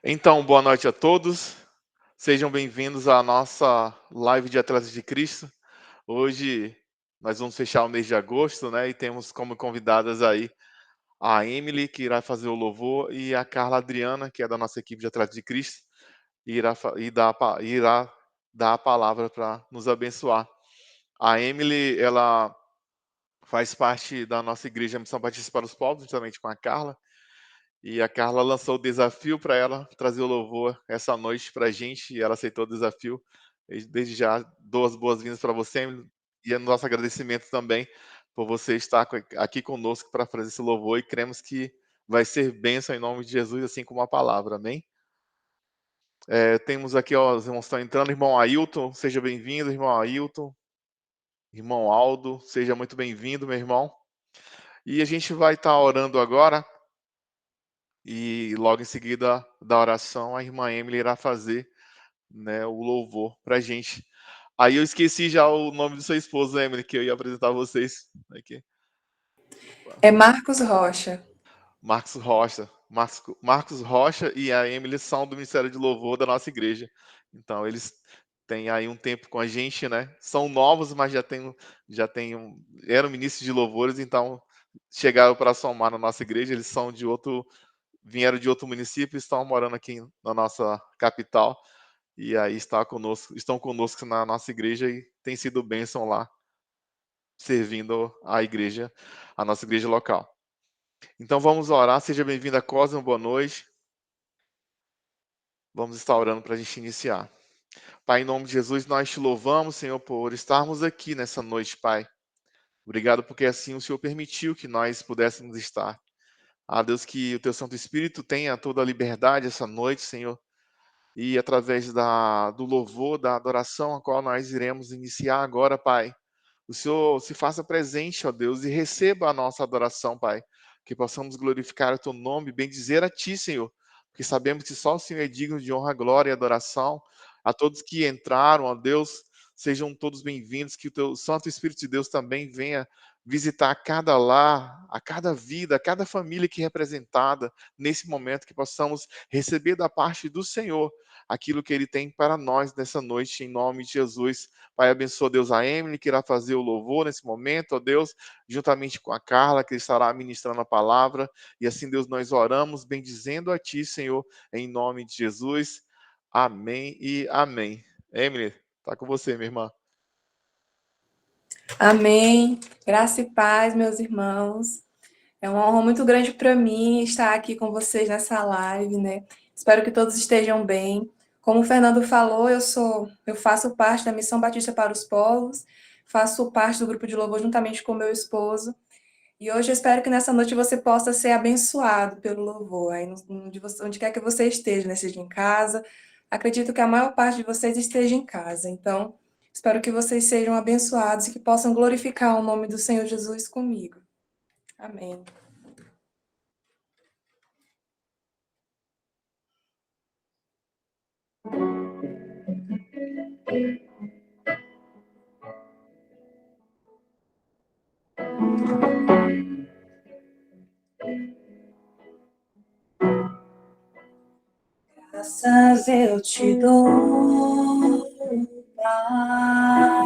Então, boa noite a todos. Sejam bem-vindos à nossa live de Atletas de Cristo. Hoje nós vamos fechar o mês de agosto, né? E temos como convidadas aí a Emily, que irá fazer o louvor, e a Carla Adriana, que é da nossa equipe de Atletas de Cristo, e irá dar a palavra para nos abençoar. A Emily, ela faz parte da nossa igreja Missão Batista para os Povos, juntamente com a Carla. E a Carla lançou o desafio para ela trazer o louvor essa noite para a gente, e ela aceitou o desafio. Desde já dou as boas-vindas para você, Emily, e o nosso agradecimento também por você estar aqui conosco para fazer esse louvor, e cremos que vai ser bênção em nome de Jesus, assim como a palavra, amém? Temos aqui, ó, os irmãos estão entrando, irmão Ailton, seja bem-vindo, irmão Ailton, irmão Aldo, seja muito bem-vindo, meu irmão. E a gente vai estar orando agora. E logo em seguida da oração, a irmã Emily irá fazer, né, o louvor para a gente. Aí eu esqueci já o nome do seu esposo, Emily, que eu ia apresentar a vocês. Aqui. É Marcos Rocha. Marcos Rocha. Marcos Rocha e a Emily são do Ministério de Louvor da nossa igreja. Então, eles têm aí um tempo com a gente, né? São novos, mas eram ministros de louvores, então chegaram para somar na nossa igreja. Eles são vieram de outro município e estão morando aqui na nossa capital. E aí estão conosco na nossa igreja e tem sido bênção lá, servindo a nossa igreja local. Então vamos orar. Seja bem-vinda, Cosmo, boa noite. Vamos estar orando para a gente iniciar. Pai, em nome de Jesus, nós te louvamos, Senhor, por estarmos aqui nessa noite, Pai. Obrigado porque assim o Senhor permitiu que nós pudéssemos estar. Deus, que o teu Santo Espírito tenha toda a liberdade essa noite, Senhor, e através do louvor, da adoração, a qual nós iremos iniciar agora, Pai. O Senhor se faça presente, ó Deus, e receba a nossa adoração, Pai. Que possamos glorificar o teu nome, bendizer a ti, Senhor, porque sabemos que só o Senhor é digno de honra, glória e adoração. A todos que entraram, ó Deus, sejam todos bem-vindos, que o teu Santo Espírito de Deus também venha visitar cada lar, a cada vida, a cada família aqui representada nesse momento, que possamos receber da parte do Senhor aquilo que Ele tem para nós nessa noite, em nome de Jesus. Pai, abençoa, Deus, a Emily, que irá fazer o louvor nesse momento, ó Deus, juntamente com a Carla, que estará ministrando a palavra. E assim, Deus, nós oramos, bendizendo a Ti, Senhor, em nome de Jesus. Amém e amém. Emily, está com você, minha irmã. Amém. Graça e paz, meus irmãos. É uma honra muito grande para mim estar aqui com vocês nessa live, né? Espero que todos estejam bem. Como o Fernando falou, eu faço parte da Missão Batista para os Povos, faço parte do grupo de louvor juntamente com meu esposo. E hoje eu espero que nessa noite você possa ser abençoado pelo louvor, aí onde quer que você esteja, né? Seja em casa. Acredito que a maior parte de vocês esteja em casa. Então, espero que vocês sejam abençoados e que possam glorificar o nome do Senhor Jesus comigo. Amém. Graças eu te dou, Pai,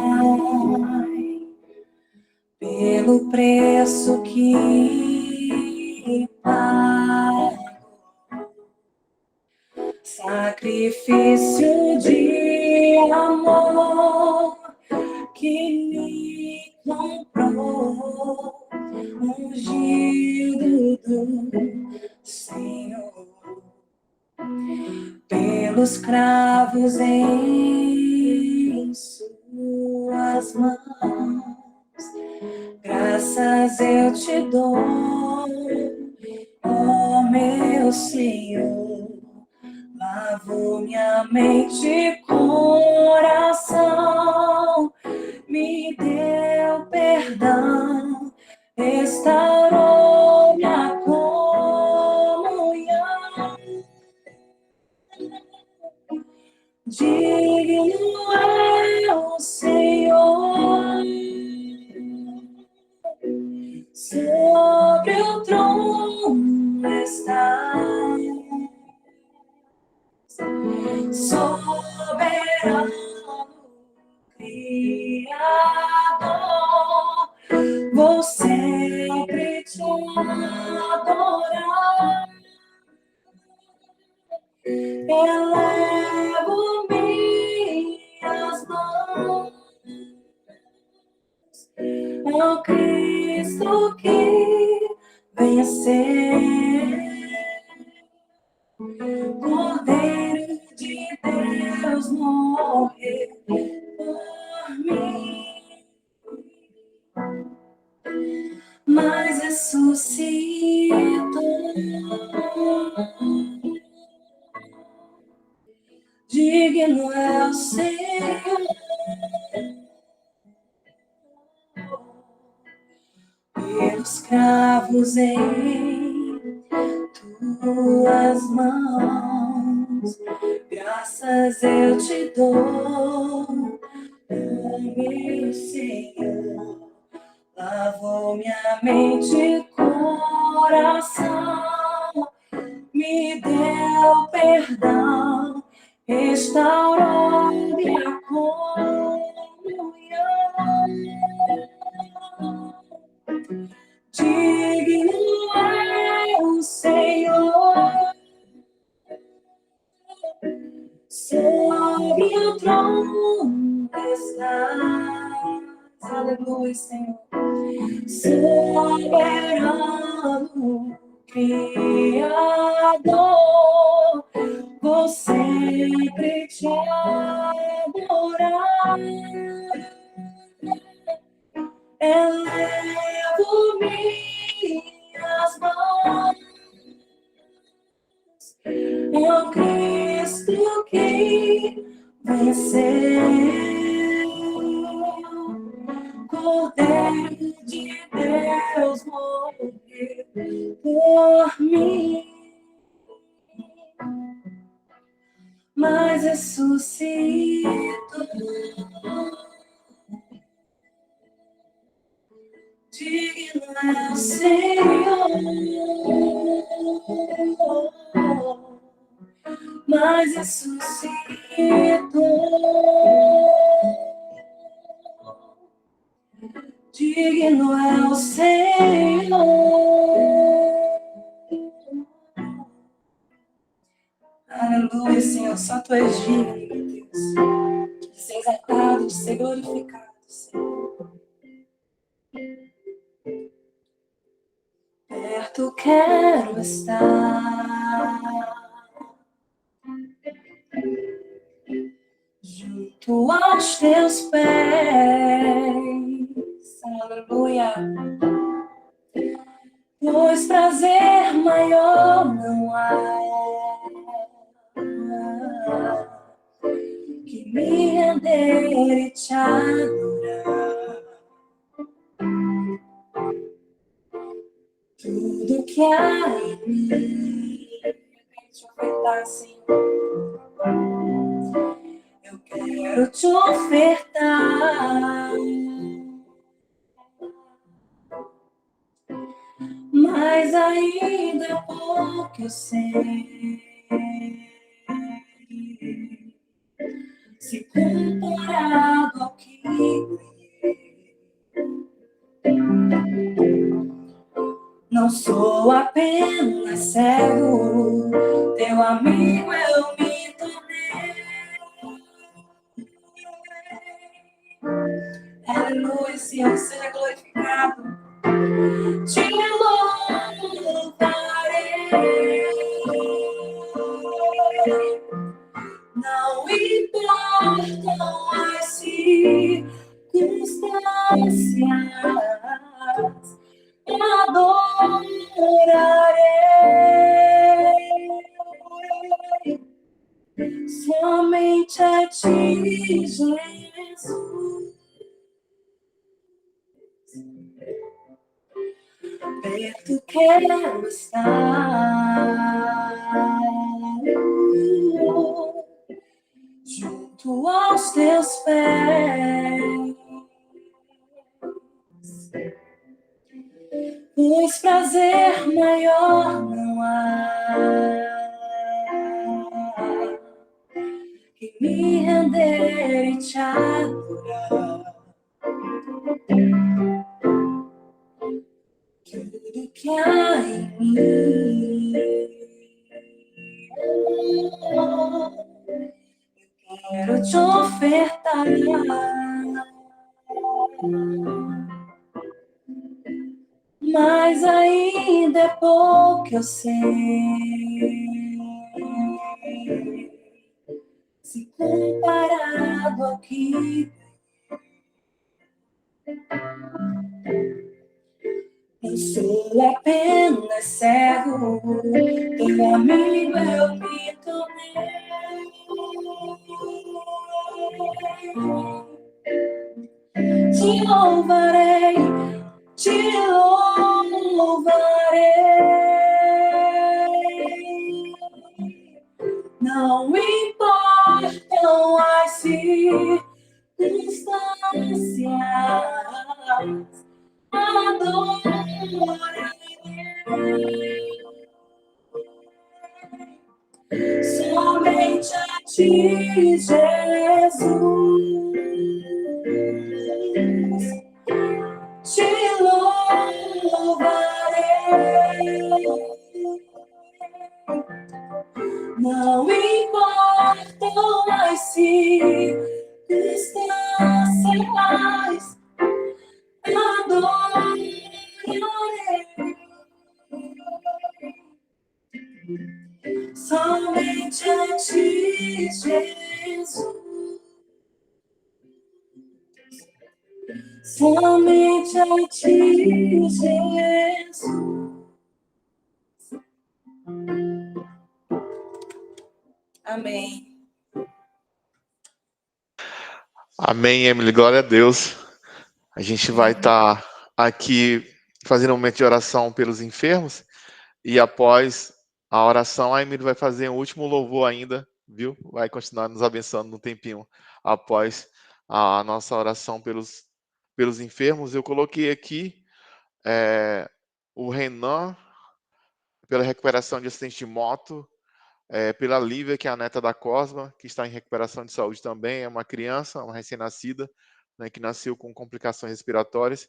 pelo preço que pagou, sacrifício de amor que me comprou, ungido do Senhor. Pelos cravos em suas mãos, graças eu te dou, ó meu Senhor. Lavo minha mente e coração, me deu perdão, restaurou minha comunhão. Digno é o Senhor, sobre o trono está. soberano Criador, vou sempre te adorar. Elevo minhas mãos ao Cristo que venceu, Cordeiro de Deus morreu por mim, mas ressuscitou. Digno é o Senhor, pelos cravos em tuas mãos, graças eu te dou, meu Senhor, lavou minha mente e coração, me deu perdão, restaurou minha comunhão. Digno é o Senhor, sobre o trono estás. Aleluia, Senhor. Soberano Criador, vou sempre te adorar. Elevo minhas mãos ao Cristo que venceu, Cordeiro de Deus morreu por mim, mas ressuscitou. Digno é o Senhor, mas ressuscitou. Digno é o Senhor. Aleluia, Senhor, só Tu és digno, meu Deus, de ser exaltado, de ser glorificado, Senhor. Perto quero estar, junto aos Teus pés, aleluia, pois prazer maior não há que me render e te adorar. Tudo que há em mim, eu quero te ofertar, Senhor. Eu quero te ofertar, mas ainda é pouco eu sei, se comparado ao que ganhei. Não sou apenas cego, teu amigo eu me tornei. Aleluia, Senhor, seja glorificado. Te louvarei. Não importam as circunstâncias, adorarei somente a Ti, Jesus. Perto quero estar, junto aos Teus pés, pois prazer maior não há me render e te adorar. Tudo que há em mim, quero te ofertar. Mas ainda é pouco, eu sei, se comparado ao que eu sou apenas servo, teu amigo eu me tornei. Te louvarei, te louvarei. Não importam as circunstâncias, adorarei somente a ti, Jesus. Te louvarei. Não importam as circunstâncias, adorarei somente a ti, Jesus. Somente a ti, Jesus. Amém. Amém, Emily. Glória a Deus. A gente vai estar aqui fazendo um momento de oração pelos enfermos. E após a oração, a Emily vai fazer um último louvor ainda, viu? Vai continuar nos abençoando no tempinho após a nossa oração pelos enfermos. Eu coloquei aqui o Renan, pela recuperação de acidente de moto, pela Lívia, que é a neta da Cosma, que está em recuperação de saúde também, é uma criança, uma recém-nascida, né, que nasceu com complicações respiratórias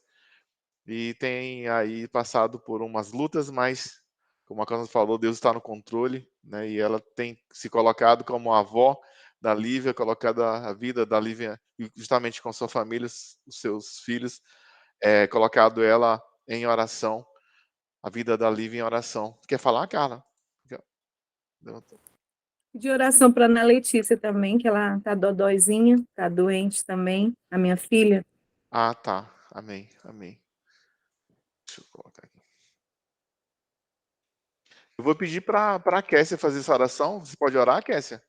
e tem aí passado por umas lutas, mas, como a Cosma falou, Deus está no controle, né, e ela tem se colocado como a avó da Lívia, colocado a vida da Lívia justamente com sua família, os seus filhos, colocado ela em oração, a vida da Lívia em oração. Quer falar, Carla? De oração para Ana Letícia também, que ela tá dodóizinha, tá doente também, a minha filha. Ah, tá. Amém, amém. Deixa eu colocar aqui. Eu vou pedir para a Kessia fazer essa oração. Você pode orar, Kessia?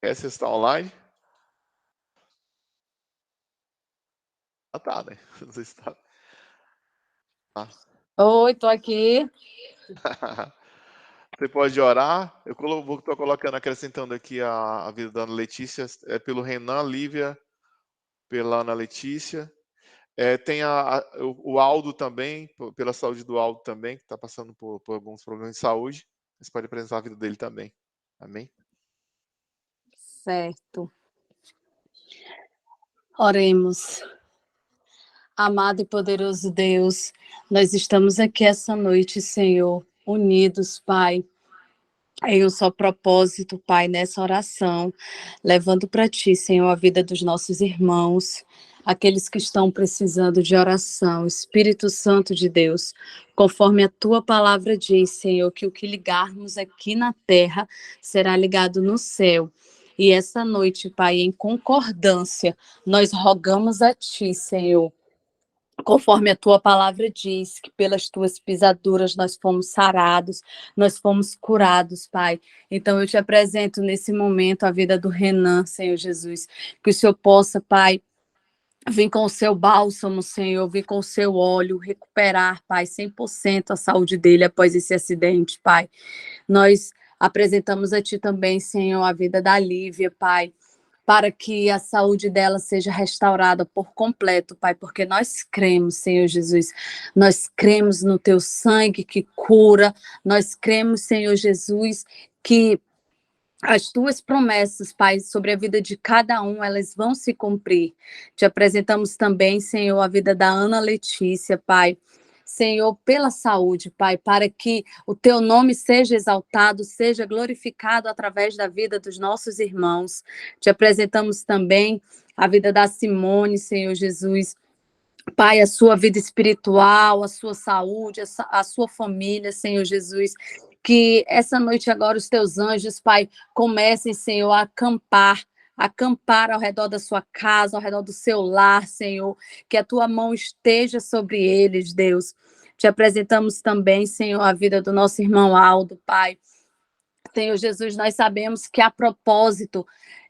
Kessia está online? Ah, tá, né? Não sei se está. Ah. Oi, tô aqui. Você pode orar. Eu estou colocando, acrescentando aqui a vida da Ana Letícia, pelo Renan, Lívia, pela Ana Letícia. Tem o Aldo também, pela saúde do Aldo também, que está passando por alguns problemas de saúde. Você pode apresentar a vida dele também. Amém? Certo. Oremos. Amado e poderoso Deus, nós estamos aqui essa noite, Senhor, unidos, Pai, em um só propósito, Pai, nessa oração, levando para Ti, Senhor, a vida dos nossos irmãos, aqueles que estão precisando de oração. Espírito Santo de Deus, conforme a Tua palavra diz, Senhor, que o que ligarmos aqui na terra será ligado no céu. E essa noite, Pai, em concordância, nós rogamos a Ti, Senhor, conforme a tua palavra diz, que pelas tuas pisaduras nós fomos sarados, nós fomos curados, Pai. Então eu te apresento nesse momento a vida do Renan, Senhor Jesus, que o Senhor possa, Pai, vir com o seu bálsamo, Senhor, vir com o seu óleo, recuperar, Pai, 100% a saúde dele após esse acidente, Pai. Nós apresentamos a Ti também, Senhor, a vida da Lívia, Pai, para que a saúde dela seja restaurada por completo, Pai, porque nós cremos, Senhor Jesus, nós cremos no teu sangue que cura, nós cremos, Senhor Jesus, que as tuas promessas, Pai, sobre a vida de cada um, elas vão se cumprir. Te apresentamos também, Senhor, a vida da Ana Letícia, Pai. Senhor, pela saúde, Pai, para que o teu nome seja exaltado, seja glorificado através da vida dos nossos irmãos. Te apresentamos também a vida da Simone, Senhor Jesus. Pai, a sua vida espiritual, a sua saúde, a sua família, Senhor Jesus. Que essa noite agora os teus anjos, Pai, comecem, Senhor, a acampar ao redor da sua casa, ao redor do seu lar, Senhor. Que a tua mão esteja sobre eles, Deus. Te apresentamos também, Senhor, a vida do nosso irmão Aldo, Pai. Senhor Jesus, nós sabemos que há propósito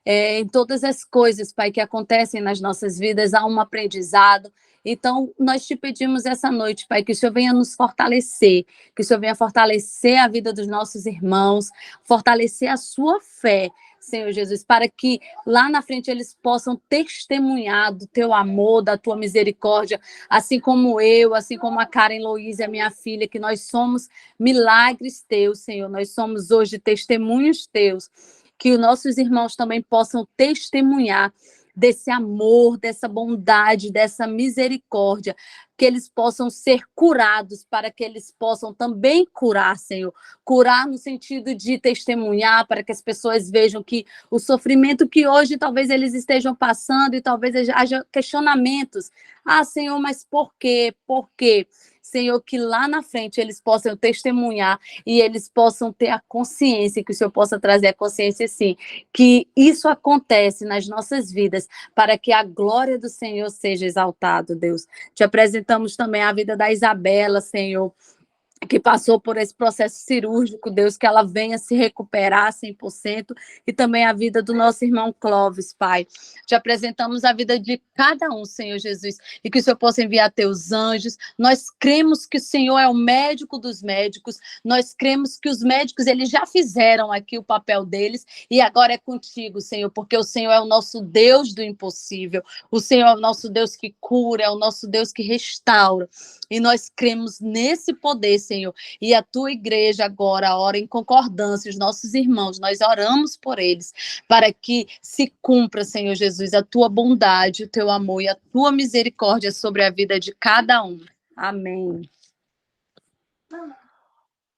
em todas as coisas, Pai, que acontecem nas nossas vidas, há um aprendizado. Então, nós te pedimos essa noite, Pai, que o Senhor venha nos fortalecer, que o Senhor venha fortalecer a vida dos nossos irmãos, fortalecer a sua fé, Senhor Jesus, para que lá na frente eles possam testemunhar do teu amor, da tua misericórdia, assim como eu, assim como a Karen Louise, a minha filha, que nós somos milagres teus, Senhor, nós somos hoje testemunhos teus, que os nossos irmãos também possam testemunhar desse amor, dessa bondade, dessa misericórdia, que eles possam ser curados, para que eles possam também curar, Senhor. Curar no sentido de testemunhar, para que as pessoas vejam que o sofrimento que hoje talvez eles estejam passando, e talvez haja questionamentos. Ah, Senhor, mas por quê? Por quê? Senhor, que lá na frente eles possam testemunhar e eles possam ter a consciência, que o Senhor possa trazer a consciência, sim, que isso acontece nas nossas vidas para que a glória do Senhor seja exaltada, Deus. Te apresentamos também a vida da Isabela, Senhor, que passou por esse processo cirúrgico, Deus, que ela venha se recuperar 100%, e também a vida do nosso irmão Clóvis, Pai. Te apresentamos a vida de cada um, Senhor Jesus, e que o Senhor possa enviar teus anjos. Nós cremos que o Senhor é o médico dos médicos, nós cremos que os médicos, eles já fizeram aqui o papel deles, e agora é contigo, Senhor, porque o Senhor é o nosso Deus do impossível, o Senhor é o nosso Deus que cura, é o nosso Deus que restaura, e nós cremos nesse poder, Senhor, e a tua igreja agora ora em concordância, os nossos irmãos, nós oramos por eles, para que se cumpra, Senhor Jesus, a tua bondade, o teu amor e a tua misericórdia sobre a vida de cada um. Amém.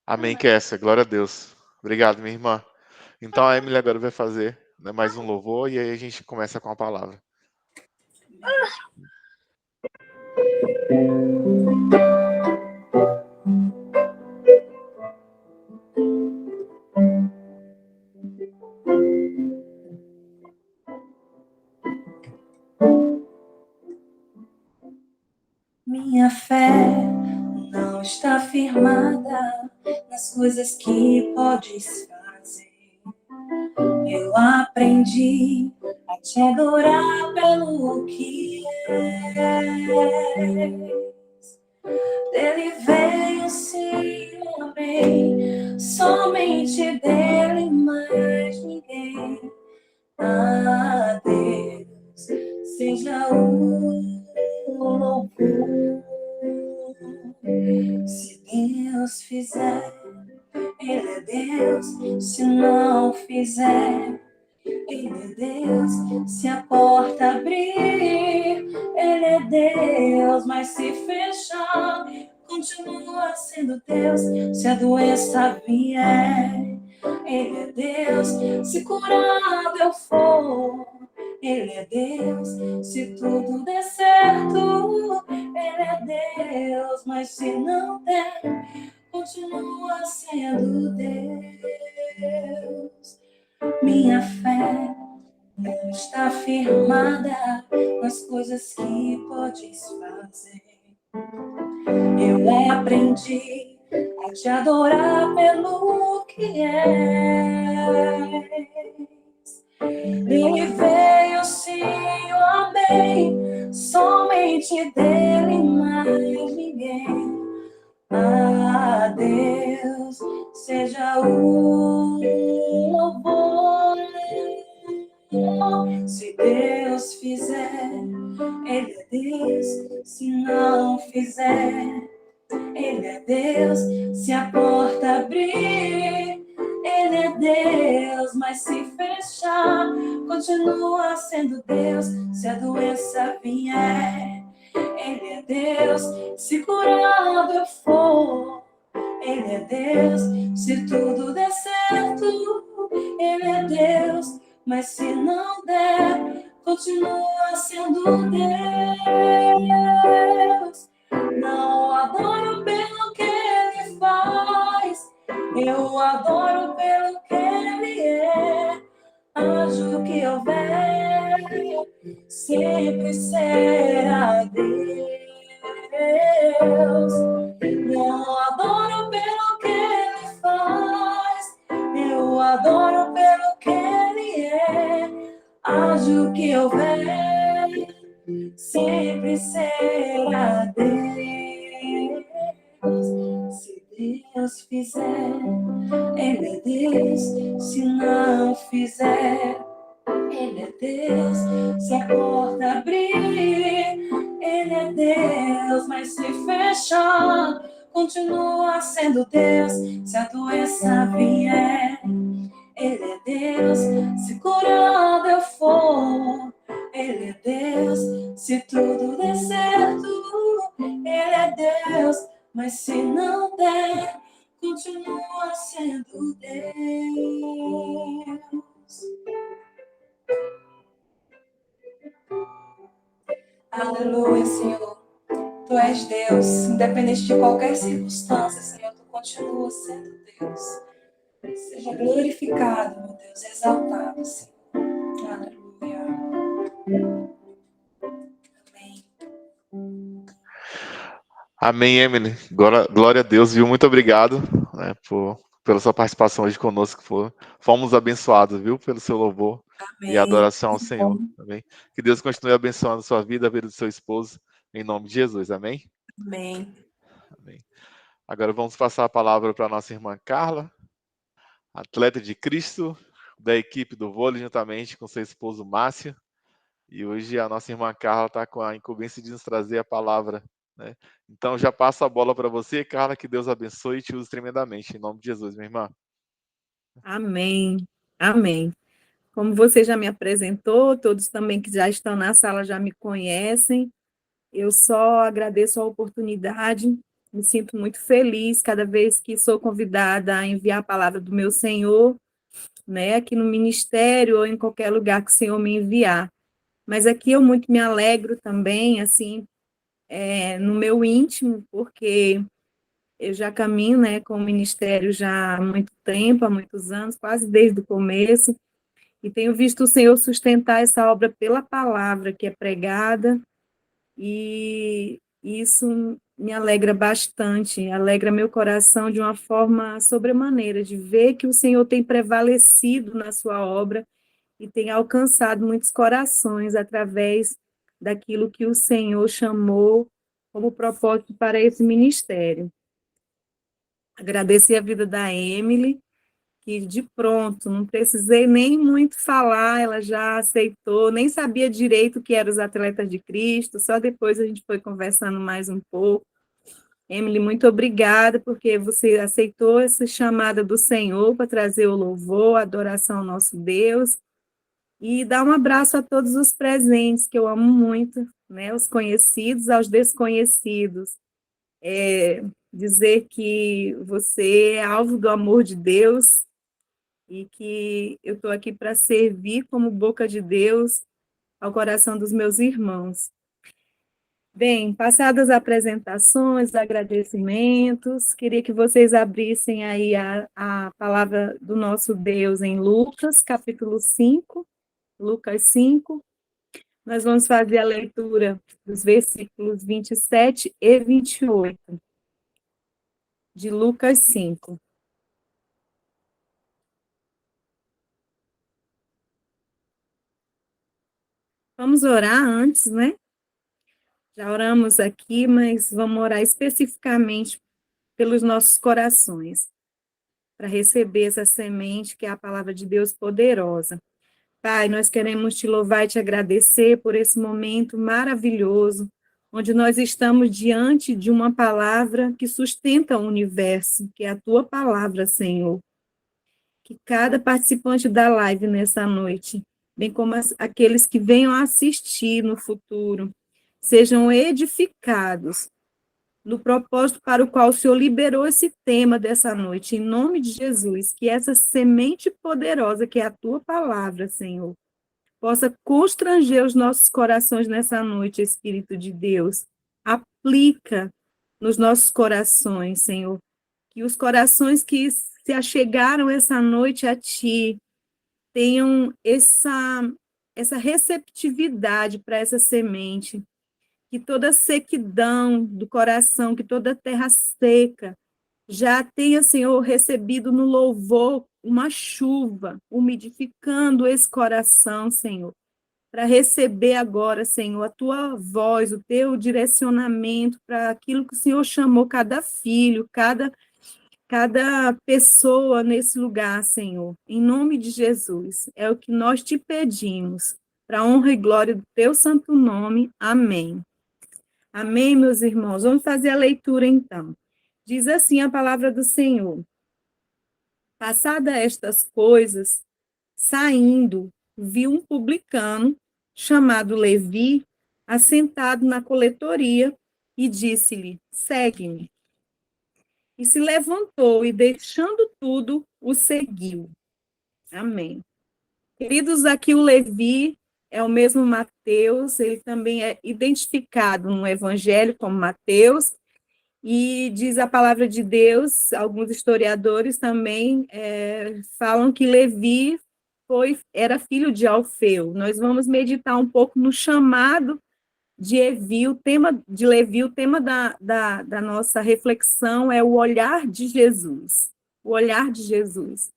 Amém, Kessia. Glória a Deus. Obrigado, minha irmã. Então a Emily agora vai fazer, né, mais um louvor e aí a gente começa com a palavra. Minha fé não está firmada nas coisas que podes fazer. Eu aprendi a te adorar pelo que és. Dele veio, sim, o amém. Somente dele, mais ninguém. A Deus seja o louvor. Se Deus fizer, Ele é Deus. Se não fizer, Ele é Deus. Se a porta abrir, Ele é Deus. Mas se fechar, continua sendo Deus. Se a doença vier, Ele é Deus. Se curado eu for, Ele é Deus. Se tudo der certo, Ele é Deus. Mas se não der, continua sendo Deus. Minha fé não está firmada nas coisas que podes fazer. Eu aprendi a te adorar pelo que és. Ele veio, sim, o amém. Somente dele, mais ninguém. A Deus seja o louvor. Se Deus fizer, Ele é Deus. Se não fizer, Ele é Deus. Se a porta abrir, Ele é Deus. Mas se fechar, continua sendo Deus. Se a doença vier, Ele é Deus. Se curado eu for, Ele é Deus. Se tudo der certo, Ele é Deus. Mas se não der, continua sendo Deus. Não adoro pelo que Ele faz, eu adoro pelo que Ele é. Haja o que houver, sempre será Deus. Não adoro pelo que Ele faz, eu adoro pelo que Ele é. Haja o que houver, sempre será Deus. Se Deus fizer, Ele é Deus. Se não fizer, Ele é Deus. Se a porta abrir, Ele é Deus. Mas se fechar, continua sendo Deus. Se a doença vier, Ele é Deus. Se curado eu for, Ele é Deus. Se tudo der certo, Ele é Deus. Mas se não der, continua sendo Deus. Aleluia, Senhor. Tu és Deus, independente de qualquer circunstância, Senhor, tu continua sendo Deus. Seja glorificado, meu Deus, exaltado, Senhor. Aleluia. Amém. Amém, Emily. Glória a Deus, viu? Muito obrigado, né, pela sua participação hoje conosco. Fomos abençoados, viu? Pelo seu louvor. Amém. E adoração ao Senhor. Amém. Que Deus continue abençoando a sua vida, a vida do seu esposo, em nome de Jesus. Amém? Amém. Amém. Agora vamos passar a palavra para a nossa irmã Carla, atleta de Cristo, da equipe do vôlei, juntamente com seu esposo Márcio. E hoje a nossa irmã Carla está com a incumbência de nos trazer a palavra, né? Então já passo a bola para você, Carla, que Deus abençoe e te use tremendamente. Em nome de Jesus, minha irmã. Amém. Amém. Como você já me apresentou, todos também que já estão na sala já me conhecem. Eu só agradeço a oportunidade, me sinto muito feliz cada vez que sou convidada a enviar a palavra do meu Senhor, né, aqui no ministério ou em qualquer lugar que o Senhor me enviar. Mas aqui eu muito me alegro também, assim, no meu íntimo, porque eu já caminho, né, com o ministério já há muito tempo, há muitos anos, quase desde o começo, e tenho visto o Senhor sustentar essa obra pela palavra que é pregada, e isso me alegra bastante, alegra meu coração de uma forma sobremaneira, de ver que o Senhor tem prevalecido na sua obra e tem alcançado muitos corações através daquilo que o Senhor chamou como propósito para esse ministério. Agradecer a vida da Emily, que de pronto, não precisei nem muito falar, ela já aceitou, nem sabia direito o que eram os atletas de Cristo, só depois a gente foi conversando mais um pouco. Emily, muito obrigada, porque você aceitou essa chamada do Senhor para trazer o louvor, a adoração ao nosso Deus, e dar um abraço a todos os presentes, que eu amo muito, né, os conhecidos aos desconhecidos. Dizer que você é alvo do amor de Deus, e que eu estou aqui para servir como boca de Deus ao coração dos meus irmãos. Bem, passadas as apresentações, agradecimentos, queria que vocês abrissem aí a palavra do nosso Deus em Lucas, capítulo 5, Lucas 5. Nós vamos fazer a leitura dos versículos 27 e 28, de Lucas 5. Vamos orar antes, né? Já oramos aqui, mas vamos orar especificamente pelos nossos corações, para receber essa semente que é a palavra de Deus poderosa. Pai, nós queremos te louvar e te agradecer por esse momento maravilhoso, onde nós estamos diante de uma palavra que sustenta o universo, que é a tua palavra, Senhor. Que cada participante da live nessa noite, bem como aqueles que venham a assistir no futuro, sejam edificados no propósito para o qual o Senhor liberou esse tema dessa noite, em nome de Jesus, que essa semente poderosa que é a tua palavra, Senhor, possa constranger os nossos corações nessa noite, Espírito de Deus. Aplica nos nossos corações, Senhor, que os corações que se achegaram essa noite a Ti tenham essa receptividade para essa semente, que toda sequidão do coração, que toda terra seca, já tenha, Senhor, recebido no louvor uma chuva, umidificando esse coração, Senhor, para receber agora, Senhor, a tua voz, o teu direcionamento para aquilo que o Senhor chamou cada filho, cada pessoa nesse lugar, Senhor. Em nome de Jesus, é o que nós te pedimos, para a honra e glória do teu santo nome. Amém. Amém, meus irmãos. Vamos fazer a leitura, então. Diz assim a palavra do Senhor. Passada estas coisas, saindo, viu um publicano, chamado Levi, assentado na coletoria, e disse-lhe, segue-me. E se levantou e, deixando tudo, o seguiu. Amém. Queridos, aqui o Levi é o mesmo Mateus, ele também é identificado no Evangelho como Mateus, e diz a palavra de Deus, alguns historiadores também falam que Levi era filho de Alfeu. Nós vamos meditar um pouco no chamado de Levi, o tema da nossa reflexão é o olhar de Jesus, o olhar de Jesus.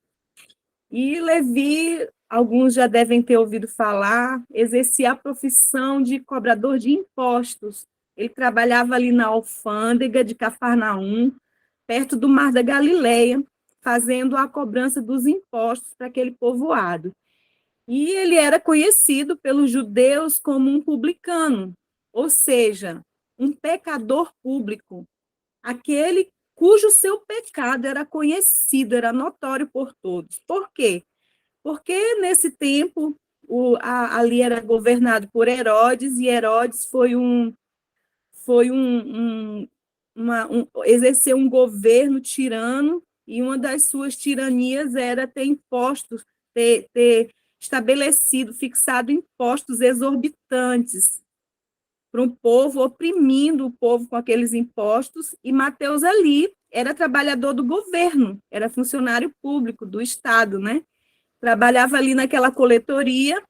E Levi, alguns já devem ter ouvido falar, exercia a profissão de cobrador de impostos. Ele trabalhava ali na alfândega de Cafarnaum, perto do Mar da Galileia, fazendo a cobrança dos impostos para aquele povoado. E ele era conhecido pelos judeus como um publicano, ou seja, um pecador público, aquele cujo seu pecado era conhecido, era notório por todos. Por quê? Porque nesse tempo ali era governado por Herodes, e Herodes exerceu um governo tirano, e uma das suas tiranias era ter impostos, ter estabelecido, fixado impostos exorbitantes para um povo, oprimindo o povo com aqueles impostos, e Mateus ali era trabalhador do governo, era funcionário público do Estado, né? Trabalhava ali naquela coletoria,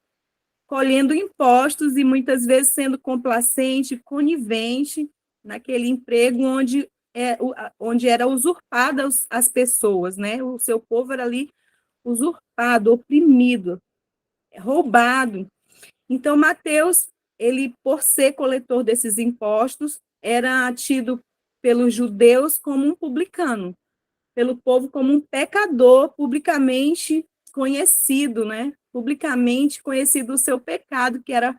colhendo impostos e muitas vezes sendo complacente, conivente, naquele emprego onde era usurpada as pessoas, né? O seu povo era ali usurpado, oprimido, roubado. Então, Mateus, ele, por ser coletor desses impostos, era tido pelos judeus como um publicano, pelo povo como um pecador publicamente conhecido, né? Publicamente conhecido o seu pecado, que era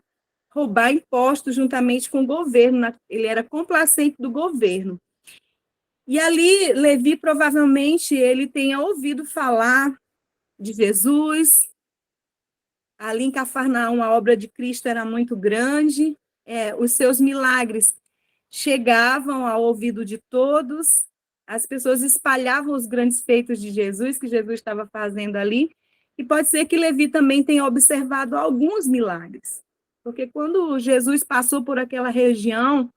roubar impostos juntamente com o governo, ele era complacente do governo. E ali, Levi, provavelmente, ele tenha ouvido falar de Jesus. Ali em Cafarnaum, a obra de Cristo era muito grande, os seus milagres chegavam ao ouvido de todos, as pessoas espalhavam os grandes feitos de Jesus, que Jesus estava fazendo ali, e pode ser que Levi também tenha observado alguns milagres, porque quando Jesus passou por aquela região,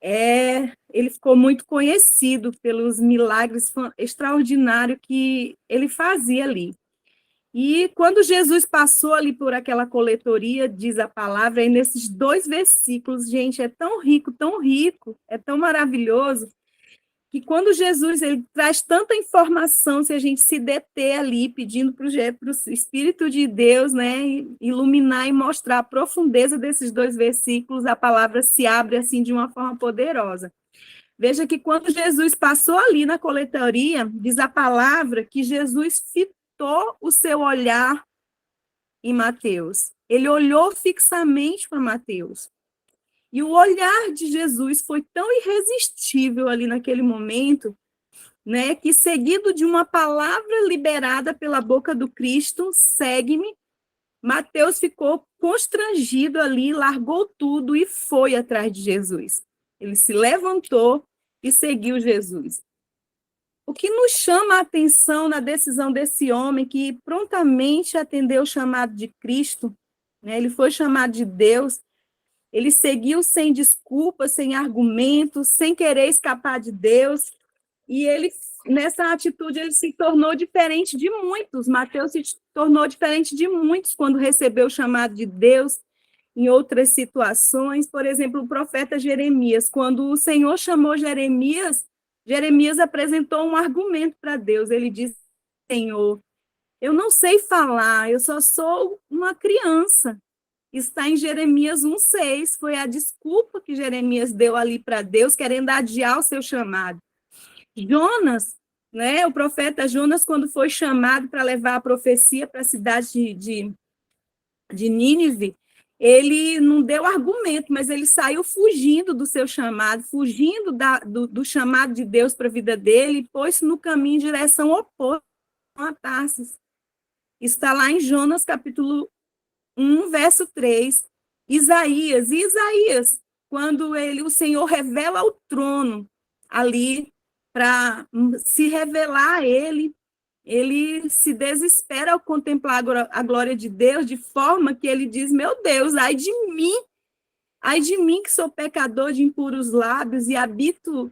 ele ficou muito conhecido pelos milagres extraordinários que ele fazia ali. E quando Jesus passou ali por aquela coletoria, diz a palavra, aí nesses 2 versículos, gente, é tão rico, é tão maravilhoso, que quando Jesus ele traz tanta informação, se a gente se deter ali, pedindo para o Espírito de Deus, né, iluminar e mostrar a profundeza desses 2 versículos, a palavra se abre assim de uma forma poderosa. Veja que quando Jesus passou ali na coletoria, diz a palavra que Jesus fitou o seu olhar em Mateus. Ele olhou fixamente para Mateus. E o olhar de Jesus foi tão irresistível ali naquele momento, né, que seguido de uma palavra liberada pela boca do Cristo, segue-me, Mateus ficou constrangido ali, largou tudo e foi atrás de Jesus. Ele se levantou e seguiu Jesus. O que nos chama a atenção na decisão desse homem que prontamente atendeu o chamado de Cristo, né? Ele foi chamado de Deus, ele seguiu sem desculpas, sem argumentos, sem querer escapar de Deus, e ele, nessa atitude, ele se tornou diferente de muitos. Mateus se tornou diferente de muitos quando recebeu o chamado de Deus em outras situações. Por exemplo, o profeta Jeremias, quando o Senhor chamou Jeremias, Jeremias apresentou um argumento para Deus. Ele disse: Senhor, eu não sei falar, eu só sou uma criança. Está em Jeremias 1,6. Foi a desculpa que Jeremias deu ali para Deus, querendo adiar o seu chamado. Jonas, né, o profeta Jonas, quando foi chamado para levar a profecia para a cidade de Nínive, ele não deu argumento, mas ele saiu fugindo do seu chamado, fugindo do chamado de Deus para a vida dele, e pôs-se no caminho em direção oposta a Tarsis. Está lá em Jonas, capítulo 1, verso 3. Isaías, quando o Senhor revela o trono ali para se revelar a ele se desespera ao contemplar a glória de Deus, de forma que ele diz: meu Deus, ai de mim que sou pecador de impuros lábios e habito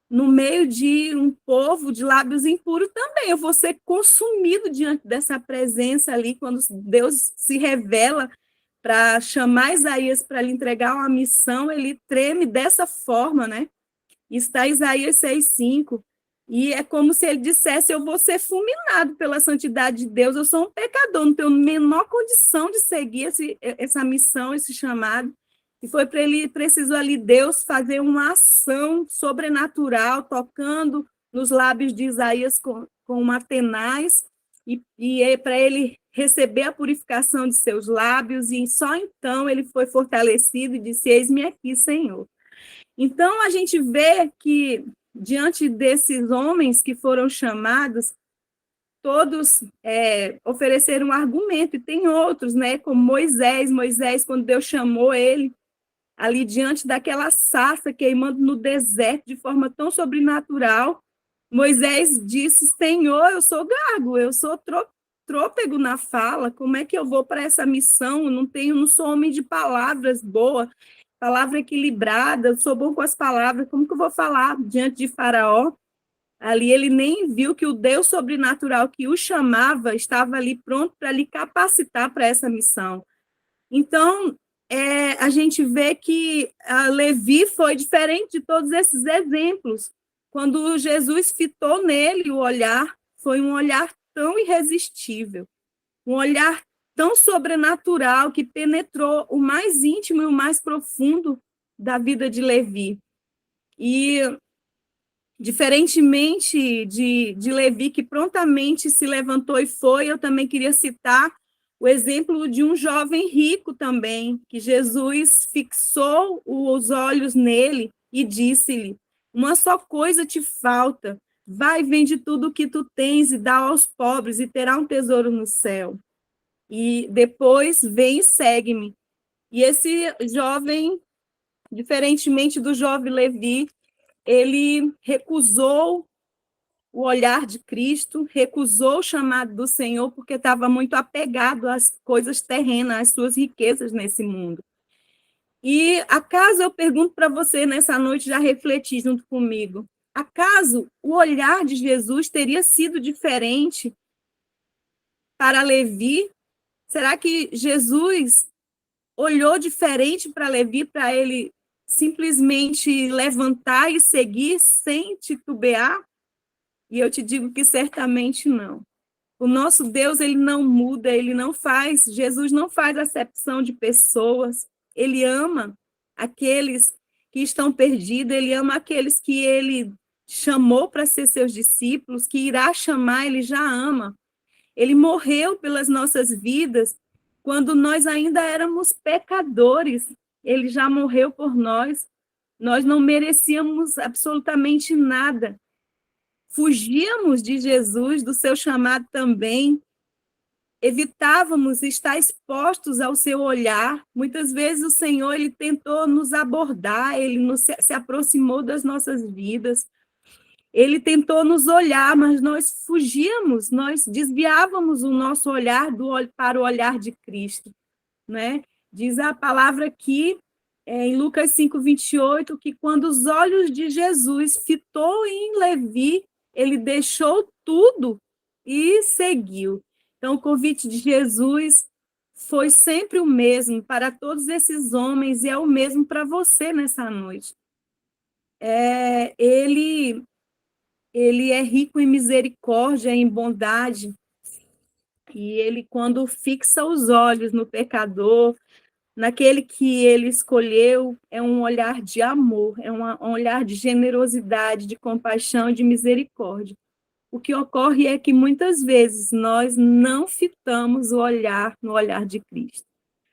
no meio de um povo de lábios impuros também. Eu vou ser consumido diante dessa presença ali, quando Deus se revela para chamar Isaías para lhe entregar uma missão, ele treme dessa forma, né? Está Isaías 6,5. E é como se ele dissesse: eu vou ser fulminado pela santidade de Deus, eu sou um pecador, não tenho a menor condição de seguir essa missão, esse chamado. E foi para ele, precisou ali Deus fazer uma ação sobrenatural, tocando nos lábios de Isaías com uma tenaz, e para ele receber a purificação de seus lábios, e só então ele foi fortalecido e disse: eis-me aqui, Senhor. Então, a gente vê que, diante desses homens que foram chamados, todos ofereceram um argumento, e tem outros, né, como Moisés, quando Deus chamou ele, ali diante daquela sarça queimando no deserto de forma tão sobrenatural, Moisés disse: Senhor, eu sou gago, eu sou trôpego na fala, como é que eu vou para essa missão? Eu não sou homem de palavras boas, palavra equilibrada, eu sou bom com as palavras, como que eu vou falar diante de Faraó? Ali ele nem viu que o Deus sobrenatural que o chamava estava ali pronto para lhe capacitar para essa missão. Então, a gente vê que Levi foi diferente de todos esses exemplos. Quando Jesus fitou nele o olhar, foi um olhar tão irresistível, um olhar tão sobrenatural que penetrou o mais íntimo e o mais profundo da vida de Levi. E, diferentemente de Levi, que prontamente se levantou e foi, eu também queria citar o exemplo de um jovem rico também, que Jesus fixou os olhos nele e disse-lhe: uma só coisa te falta, vai, vende tudo o que tu tens e dá aos pobres, e terá um tesouro no céu. E depois vem e segue-me. E esse jovem, diferentemente do jovem Levi, ele recusou o olhar de Cristo, recusou o chamado do Senhor, porque estava muito apegado às coisas terrenas, às suas riquezas nesse mundo. E acaso, eu pergunto para você nessa noite, já refletir junto comigo, acaso o olhar de Jesus teria sido diferente para Levi? Será que Jesus olhou diferente para Levi, para ele simplesmente levantar e seguir sem titubear? E eu te digo que certamente não. O nosso Deus, ele não muda, Jesus não faz acepção de pessoas, ele ama aqueles que estão perdidos, ele ama aqueles que ele chamou para ser seus discípulos, que irá chamar, ele já ama. Ele morreu pelas nossas vidas, quando nós ainda éramos pecadores, ele já morreu por nós. Nós não merecíamos absolutamente nada. Fugíamos de Jesus, do seu chamado também. Evitávamos estar expostos ao seu olhar. Muitas vezes o Senhor ele tentou nos abordar, ele se aproximou das nossas vidas. Ele tentou nos olhar, mas nós fugíamos, nós desviávamos o nosso olhar para o olhar de Cristo, né? Diz a palavra aqui, em Lucas 5:28, que quando os olhos de Jesus fitou em Levi, ele deixou tudo e seguiu. Então, o convite de Jesus foi sempre o mesmo para todos esses homens e é o mesmo para você nessa noite. Ele é rico em misericórdia, em bondade, e ele, quando fixa os olhos no pecador, naquele que ele escolheu, é um olhar de amor, é um olhar de generosidade, de compaixão, de misericórdia. O que ocorre é que, muitas vezes, nós não fitamos o olhar no olhar de Cristo.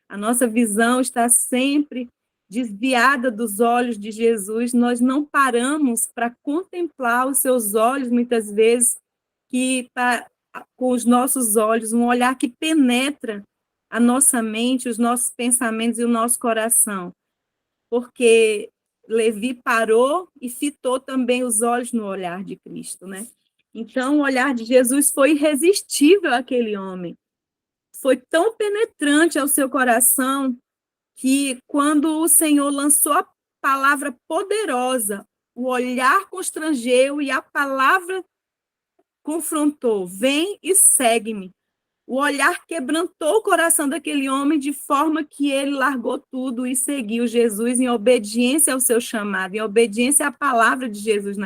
A nossa visão está sempre desviada dos olhos de Jesus, nós não paramos para contemplar os seus olhos, muitas vezes, que com os nossos olhos, um olhar que penetra a nossa mente, os nossos pensamentos e o nosso coração. Porque Levi parou e fitou também os olhos no olhar de Cristo, né? Então, o olhar de Jesus foi irresistível àquele homem. Foi tão penetrante ao seu coração que, quando o Senhor lançou a palavra poderosa, o olhar constrangeu e a palavra confrontou: vem e segue-me. O olhar quebrantou o coração daquele homem de forma que ele largou tudo e seguiu Jesus em obediência ao seu chamado, em obediência à palavra de Jesus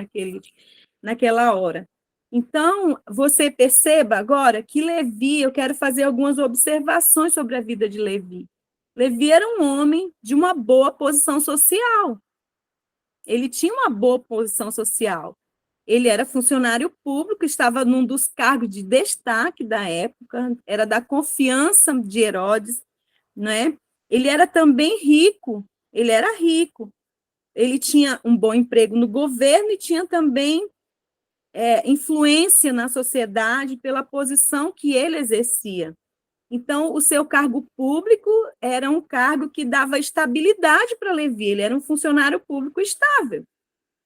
naquela hora. Então, você perceba agora que Levi, eu quero fazer algumas observações sobre a vida de Levi. Levi era um homem de uma boa posição social. Ele tinha uma boa posição social. Ele era funcionário público, estava num dos cargos de destaque da época, era da confiança de Herodes, né? Ele era também rico, ele era rico. Ele tinha um bom emprego no governo e tinha também influência na sociedade pela posição que ele exercia. Então, o seu cargo público era um cargo que dava estabilidade para Levi, ele era um funcionário público estável.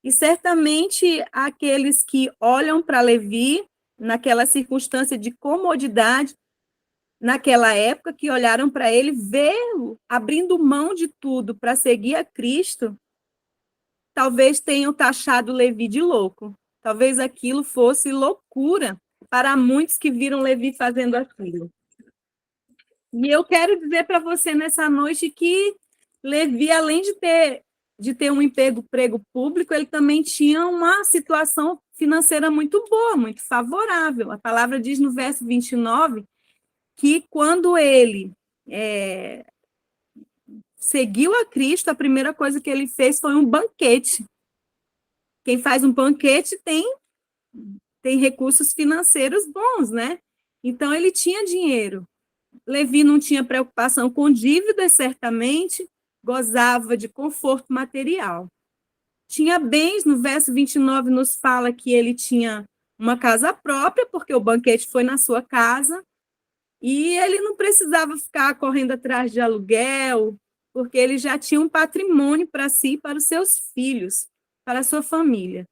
E certamente aqueles que olham para Levi, naquela circunstância de comodidade, naquela época, que olharam para ele, vê-lo abrindo mão de tudo para seguir a Cristo, talvez tenham taxado Levi de louco. Talvez aquilo fosse loucura para muitos que viram Levi fazendo aquilo. E eu quero dizer para você nessa noite que Levi, além de ter um emprego público, ele também tinha uma situação financeira muito boa, muito favorável. A palavra diz no verso 29 que quando ele seguiu a Cristo, a primeira coisa que ele fez foi um banquete. Quem faz um banquete tem recursos financeiros bons, né? Então, ele tinha dinheiro. Levi não tinha preocupação com dívidas, certamente, gozava de conforto material. Tinha bens, no verso 29 nos fala que ele tinha uma casa própria, porque o banquete foi na sua casa, e ele não precisava ficar correndo atrás de aluguel, porque ele já tinha um patrimônio para si e para os seus filhos, para a sua família,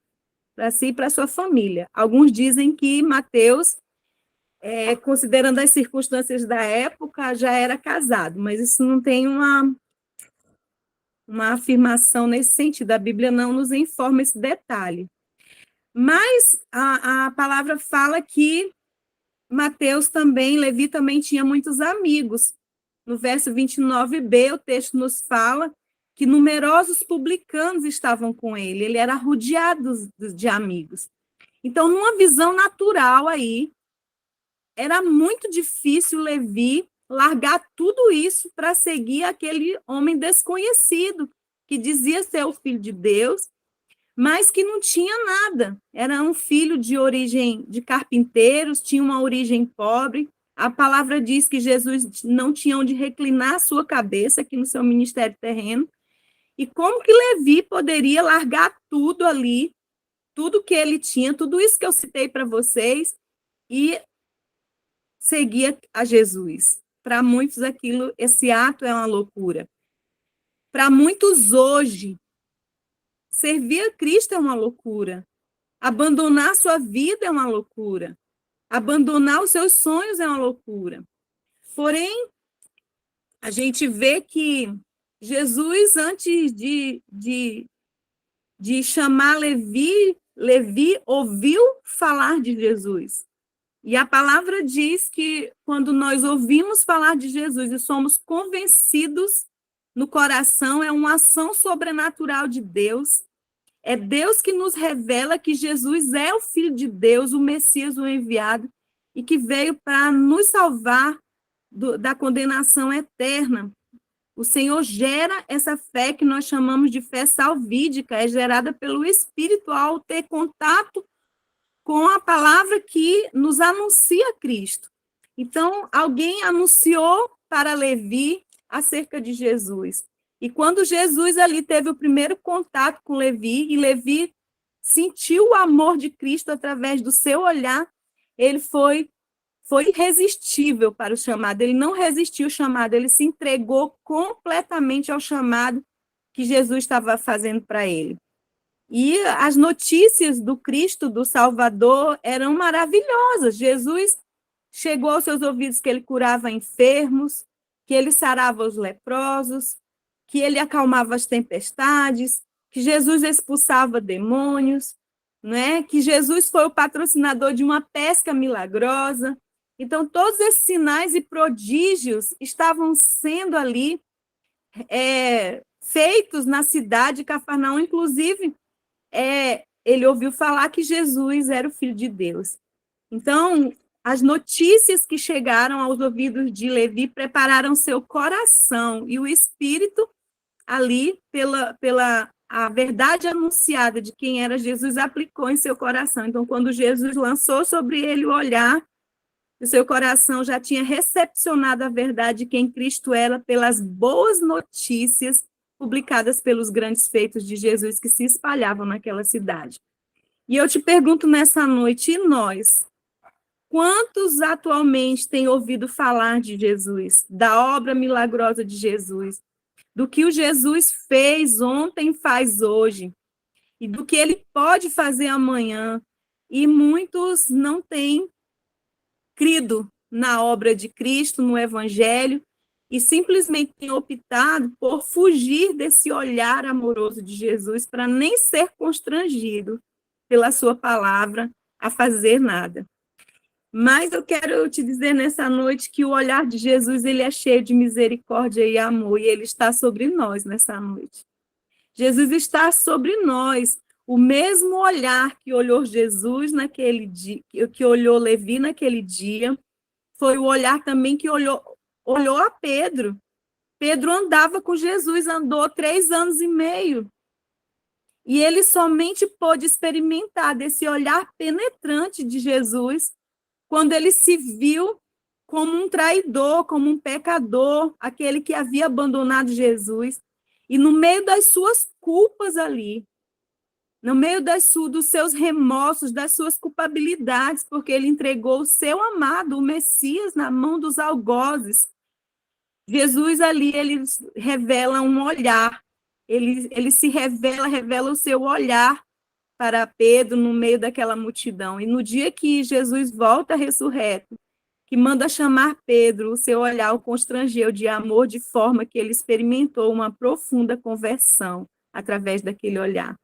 para si e para a sua família. Alguns dizem que Mateus, considerando as circunstâncias da época, já era casado, mas isso não tem uma afirmação nesse sentido. A Bíblia não nos informa esse detalhe. Mas a palavra fala que Levi também tinha muitos amigos. No verso 29b, o texto nos fala que numerosos publicanos estavam com ele. Ele era rodeado de amigos. Então, numa visão natural aí, era muito difícil Levi largar tudo isso para seguir aquele homem desconhecido, que dizia ser o filho de Deus, mas que não tinha nada. Era um filho de origem de carpinteiros, tinha uma origem pobre, A palavra diz que Jesus não tinha onde reclinar a sua cabeça aqui no seu ministério terreno. E como que Levi poderia largar tudo ali, tudo que ele tinha, tudo isso que eu citei para vocês, e seguir a Jesus? Para muitos esse ato é uma loucura. Para muitos hoje, servir a Cristo é uma loucura. Abandonar sua vida é uma loucura. Abandonar os seus sonhos é uma loucura. Porém, a gente vê que Jesus, antes de chamar Levi, Levi ouviu falar de Jesus. E a palavra diz que quando nós ouvimos falar de Jesus e somos convencidos no coração, é uma ação sobrenatural de Deus. É Deus que nos revela que Jesus é o Filho de Deus, o Messias, o enviado, e que veio para nos salvar da condenação eterna. O Senhor gera essa fé que nós chamamos de fé salvídica, é gerada pelo Espírito ao ter contato com a palavra que nos anuncia Cristo. Então, alguém anunciou para Levi acerca de Jesus. E quando Jesus ali teve o primeiro contato com Levi, e Levi sentiu o amor de Cristo através do seu olhar, ele foi irresistível para o chamado. Ele não resistiu ao chamado, ele se entregou completamente ao chamado que Jesus estava fazendo para ele. E as notícias do Cristo, do Salvador, eram maravilhosas. Jesus chegou aos seus ouvidos que ele curava enfermos, que ele sarava os leprosos, que ele acalmava as tempestades, que Jesus expulsava demônios, né? Que Jesus foi o patrocinador de uma pesca milagrosa. Então, todos esses sinais e prodígios estavam sendo ali feitos na cidade de Cafarnaum. Inclusive, ele ouviu falar que Jesus era o Filho de Deus. Então, as notícias que chegaram aos ouvidos de Levi prepararam seu coração, e o Espírito ali, pela a verdade anunciada de quem era Jesus, aplicou em seu coração. Então, quando Jesus lançou sobre ele o olhar, o seu coração já tinha recepcionado a verdade de quem Cristo era pelas boas notícias publicadas pelos grandes feitos de Jesus que se espalhavam naquela cidade. E eu te pergunto nessa noite, e nós? Quantos atualmente têm ouvido falar de Jesus, da obra milagrosa de Jesus, do que o Jesus fez ontem, faz hoje, e do que ele pode fazer amanhã? E muitos não têm crido na obra de Cristo, no Evangelho, e simplesmente têm optado por fugir desse olhar amoroso de Jesus para nem ser constrangido pela sua palavra a fazer nada. Mas eu quero te dizer nessa noite que o olhar de Jesus, ele é cheio de misericórdia e amor, e ele está sobre nós nessa noite. Jesus está sobre nós. O mesmo olhar que olhou Jesus naquele dia, que olhou Levi naquele dia, foi o olhar também que olhou a Pedro. Pedro andava com Jesus, andou 3 anos e meio. E ele somente pôde experimentar desse olhar penetrante de Jesus quando ele se viu como um traidor, como um pecador, aquele que havia abandonado Jesus. E no meio das suas culpas ali, no meio dos seus remorsos, das suas culpabilidades, porque ele entregou o seu amado, o Messias, na mão dos algozes. Jesus ali, ele revela um olhar, ele se revela o seu olhar para Pedro no meio daquela multidão. E no dia que Jesus volta ressurreto, que manda chamar Pedro, o seu olhar o constrangeu de amor, de forma que ele experimentou uma profunda conversão através daquele olhar.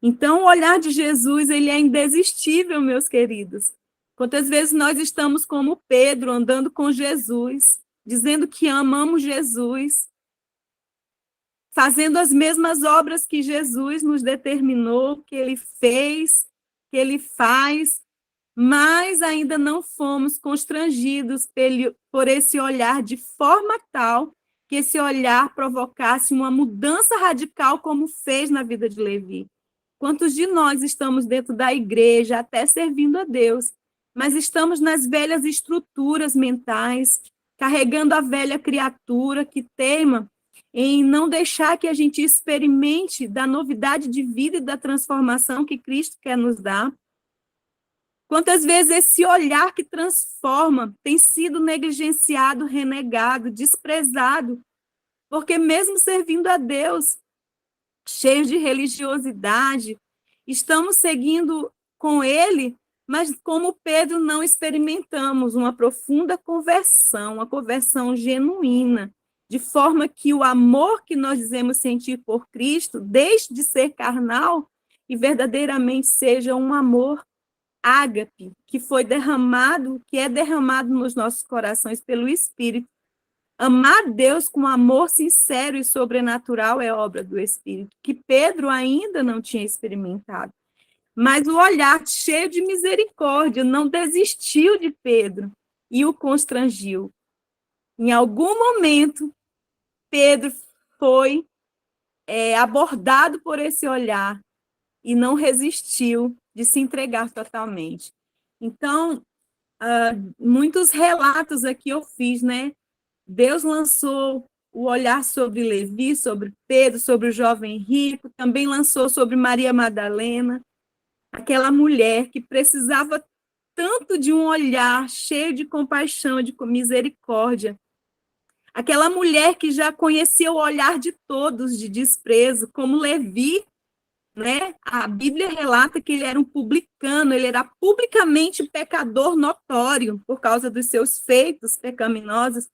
Então, o olhar de Jesus, ele é indesistível, meus queridos. Quantas vezes nós estamos como Pedro, andando com Jesus, dizendo que amamos Jesus, fazendo as mesmas obras que Jesus nos determinou, que ele fez, que ele faz, mas ainda não fomos constrangidos por esse olhar de forma tal que esse olhar provocasse uma mudança radical, como fez na vida de Levi. Quantos de nós estamos dentro da igreja, até servindo a Deus, mas estamos nas velhas estruturas mentais, carregando a velha criatura que teima em não deixar que a gente experimente da novidade de vida e da transformação que Cristo quer nos dar. Quantas vezes esse olhar que transforma tem sido negligenciado, renegado, desprezado, porque mesmo servindo a Deus, cheios de religiosidade, estamos seguindo com Ele, mas como Pedro não experimentamos uma profunda conversão, uma conversão genuína, de forma que o amor que nós dizemos sentir por Cristo deixe de ser carnal e verdadeiramente seja um amor ágape, que foi derramado, que é derramado nos nossos corações pelo Espírito. Amar Deus com amor sincero e sobrenatural é obra do Espírito, que Pedro ainda não tinha experimentado. Mas o olhar cheio de misericórdia não desistiu de Pedro e o constrangiu. Em algum momento, Pedro foi abordado por esse olhar e não resistiu de se entregar totalmente. Então, muitos relatos aqui eu fiz, né? Deus lançou o olhar sobre Levi, sobre Pedro, sobre o jovem rico, também lançou sobre Maria Madalena, aquela mulher que precisava tanto de um olhar cheio de compaixão, de misericórdia. Aquela mulher que já conhecia o olhar de todos de desprezo, como Levi, né? A Bíblia relata que ele era um publicano, ele era publicamente pecador notório por causa dos seus feitos pecaminosos.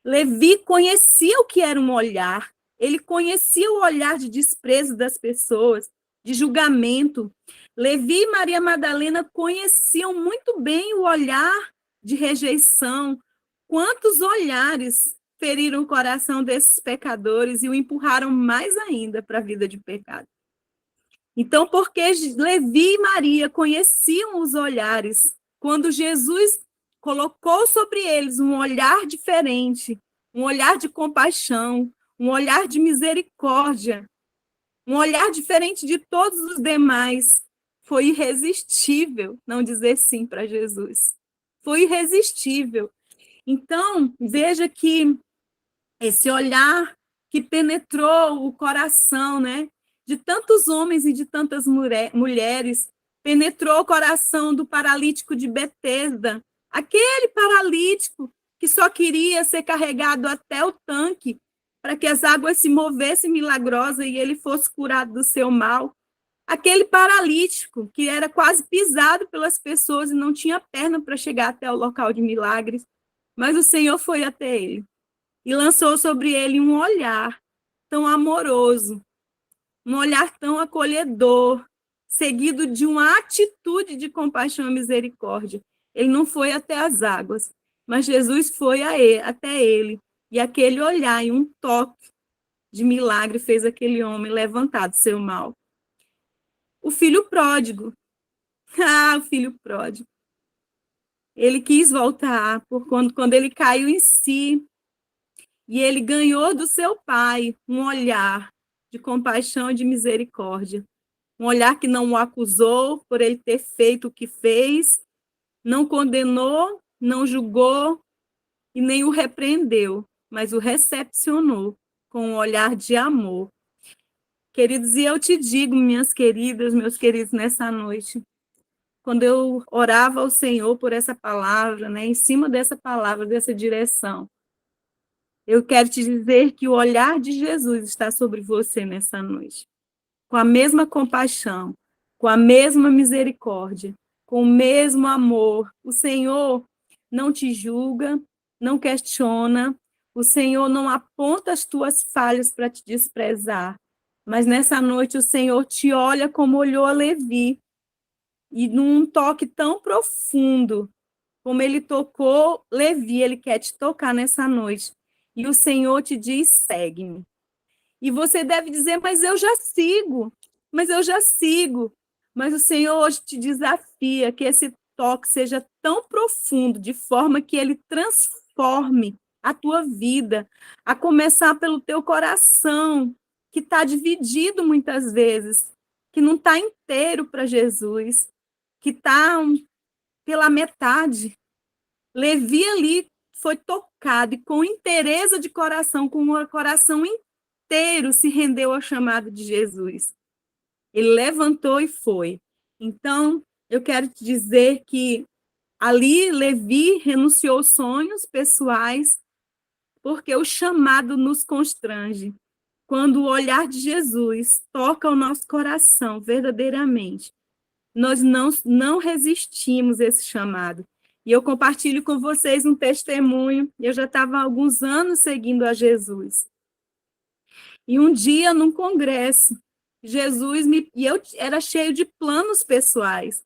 Levi conhecia o que era um olhar, ele conhecia o olhar de desprezo das pessoas, de julgamento. Levi e Maria Madalena conheciam muito bem o olhar de rejeição. Quantos olhares feriram o coração desses pecadores e o empurraram mais ainda para a vida de pecado. Então, porque Levi e Maria conheciam os olhares, quando Jesus colocou sobre eles um olhar diferente, um olhar de compaixão, um olhar de misericórdia, um olhar diferente de todos os demais, foi irresistível não dizer sim para Jesus. Foi irresistível. Então, veja que esse olhar que penetrou o coração, né, de tantos homens e de tantas mulheres, penetrou o coração do paralítico de Betesda, aquele paralítico que só queria ser carregado até o tanque para que as águas se movessem milagrosa e ele fosse curado do seu mal. Aquele paralítico que era quase pisado pelas pessoas e não tinha perna para chegar até o local de milagres, mas o Senhor foi até ele e lançou sobre ele um olhar tão amoroso, um olhar tão acolhedor, seguido de uma atitude de compaixão e misericórdia. Ele não foi até as águas, mas Jesus foi até ele, e aquele olhar e um toque de milagre fez aquele homem levantar do seu mal. O filho pródigo. O filho pródigo. Ele quis voltar quando ele caiu em si, e ele ganhou do seu pai um olhar de compaixão e de misericórdia. Um olhar que não o acusou por ele ter feito o que fez, não condenou, não julgou e nem o repreendeu, mas o recepcionou com um olhar de amor. Queridos, e eu te digo, minhas queridas, meus queridos, nessa noite, quando eu orava ao Senhor por essa palavra, né, em cima dessa palavra, dessa direção, eu quero te dizer que o olhar de Jesus está sobre você nessa noite, com a mesma compaixão, com a mesma misericórdia, com o mesmo amor. O Senhor não te julga, não questiona, o Senhor não aponta as tuas falhas para te desprezar, mas nessa noite o Senhor te olha como olhou a Levi, e num toque tão profundo, como ele tocou Levi, ele quer te tocar nessa noite. E o Senhor te diz, segue-me. E você deve dizer, mas eu já sigo. Mas o Senhor hoje te desafia que esse toque seja tão profundo, de forma que ele transforme a tua vida, a começar pelo teu coração, que está dividido muitas vezes, que não está inteiro para Jesus, que está pela metade. Levi ali foi tocado e com inteireza de coração, com o coração inteiro, se rendeu ao chamado de Jesus. Ele levantou e foi. Então, eu quero te dizer que ali Levi renunciou aos sonhos pessoais, porque o chamado nos constrange. Quando o olhar de Jesus toca o nosso coração verdadeiramente, nós não resistimos a esse chamado. E eu compartilho com vocês um testemunho. Eu já estava há alguns anos seguindo a Jesus. E um dia, num congresso, e eu era cheio de planos pessoais.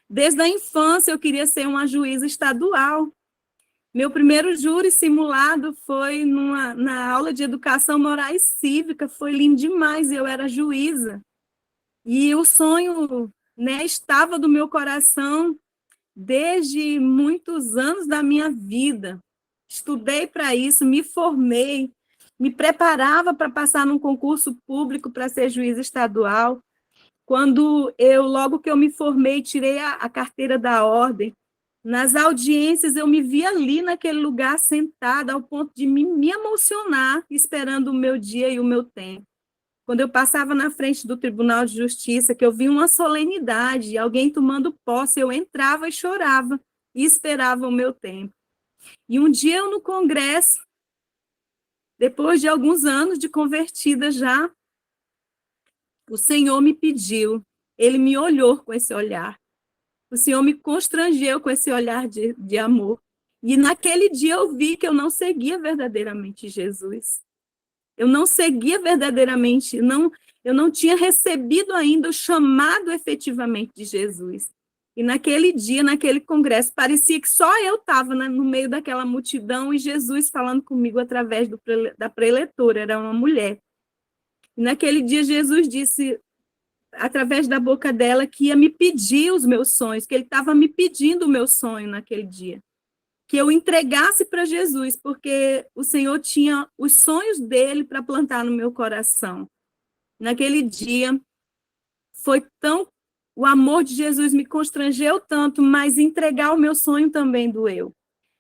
Desde a infância, eu queria ser uma juíza estadual. Meu primeiro júri simulado foi na aula de educação moral e cívica. Foi lindo demais, eu era juíza. E o sonho, né, estava do meu coração desde muitos anos da minha vida. Estudei para isso, me formei, me preparava para passar num concurso público para ser juiz estadual. Logo que eu me formei, tirei a carteira da ordem. Nas audiências, eu me via ali naquele lugar sentada, ao ponto de me emocionar, esperando o meu dia e o meu tempo. Quando eu passava na frente do Tribunal de Justiça, que eu vi uma solenidade, alguém tomando posse, eu entrava e chorava, e esperava o meu tempo. E um dia eu no congresso, depois de alguns anos de convertida já, o Senhor me pediu, ele me olhou com esse olhar, o Senhor me constrangeu com esse olhar de amor. E naquele dia eu vi que eu não seguia verdadeiramente Jesus. Eu não seguia verdadeiramente, eu não tinha recebido ainda o chamado efetivamente de Jesus. E naquele dia, naquele congresso, parecia que só eu estava, né, no meio daquela multidão e Jesus falando comigo através da preletora, era uma mulher. E naquele dia Jesus disse, através da boca dela, que ia me pedir os meus sonhos, que ele estava me pedindo o meu sonho naquele dia. Que eu entregasse para Jesus, porque o Senhor tinha os sonhos dele para plantar no meu coração. Naquele dia, o amor de Jesus me constrangeu tanto, mas entregar o meu sonho também doeu.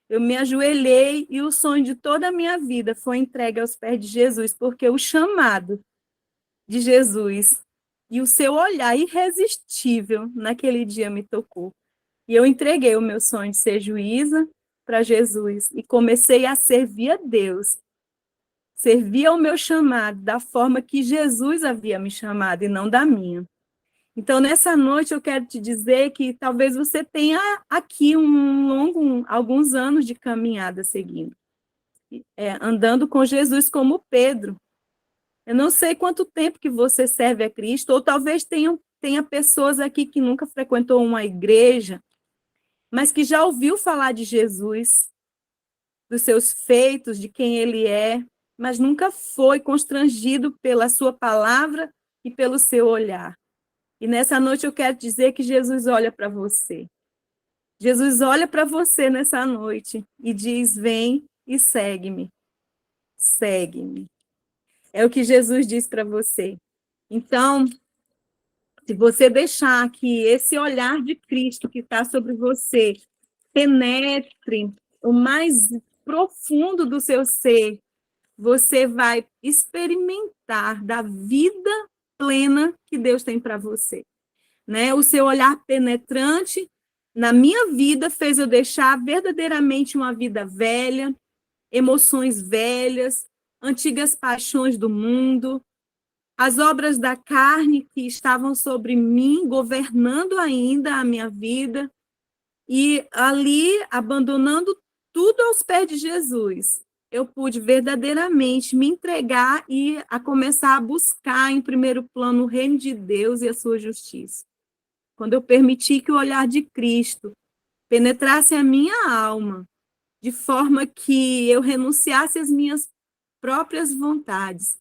Eu me ajoelhei e o sonho de toda a minha vida foi entregue aos pés de Jesus, porque o chamado de Jesus e o seu olhar irresistível naquele dia me tocou. E eu entreguei o meu sonho de ser juíza para Jesus e comecei a servir a Deus, servir ao meu chamado da forma que Jesus havia me chamado e não da minha. Então, nessa noite, eu quero te dizer que talvez você tenha aqui alguns anos de caminhada seguindo, andando com Jesus como Pedro. Eu não sei quanto tempo que você serve a Cristo, ou talvez tenha pessoas aqui que nunca frequentou uma igreja, mas que já ouviu falar de Jesus, dos seus feitos, de quem ele é, mas nunca foi constrangido pela sua palavra e pelo seu olhar. E nessa noite eu quero dizer que Jesus olha para você. Jesus olha para você nessa noite e diz, vem e segue-me. Segue-me. É o que Jesus diz para você. Então, se você deixar que esse olhar de Cristo que está sobre você penetre o mais profundo do seu ser, você vai experimentar da vida plena que Deus tem para você. Né? O seu olhar penetrante na minha vida fez eu deixar verdadeiramente uma vida velha, emoções velhas, antigas paixões do mundo, as obras da carne que estavam sobre mim, governando ainda a minha vida, e ali, abandonando tudo aos pés de Jesus, eu pude verdadeiramente me entregar e a começar a buscar em primeiro plano o reino de Deus e a sua justiça. Quando eu permiti que o olhar de Cristo penetrasse a minha alma, de forma que eu renunciasse às minhas próprias vontades,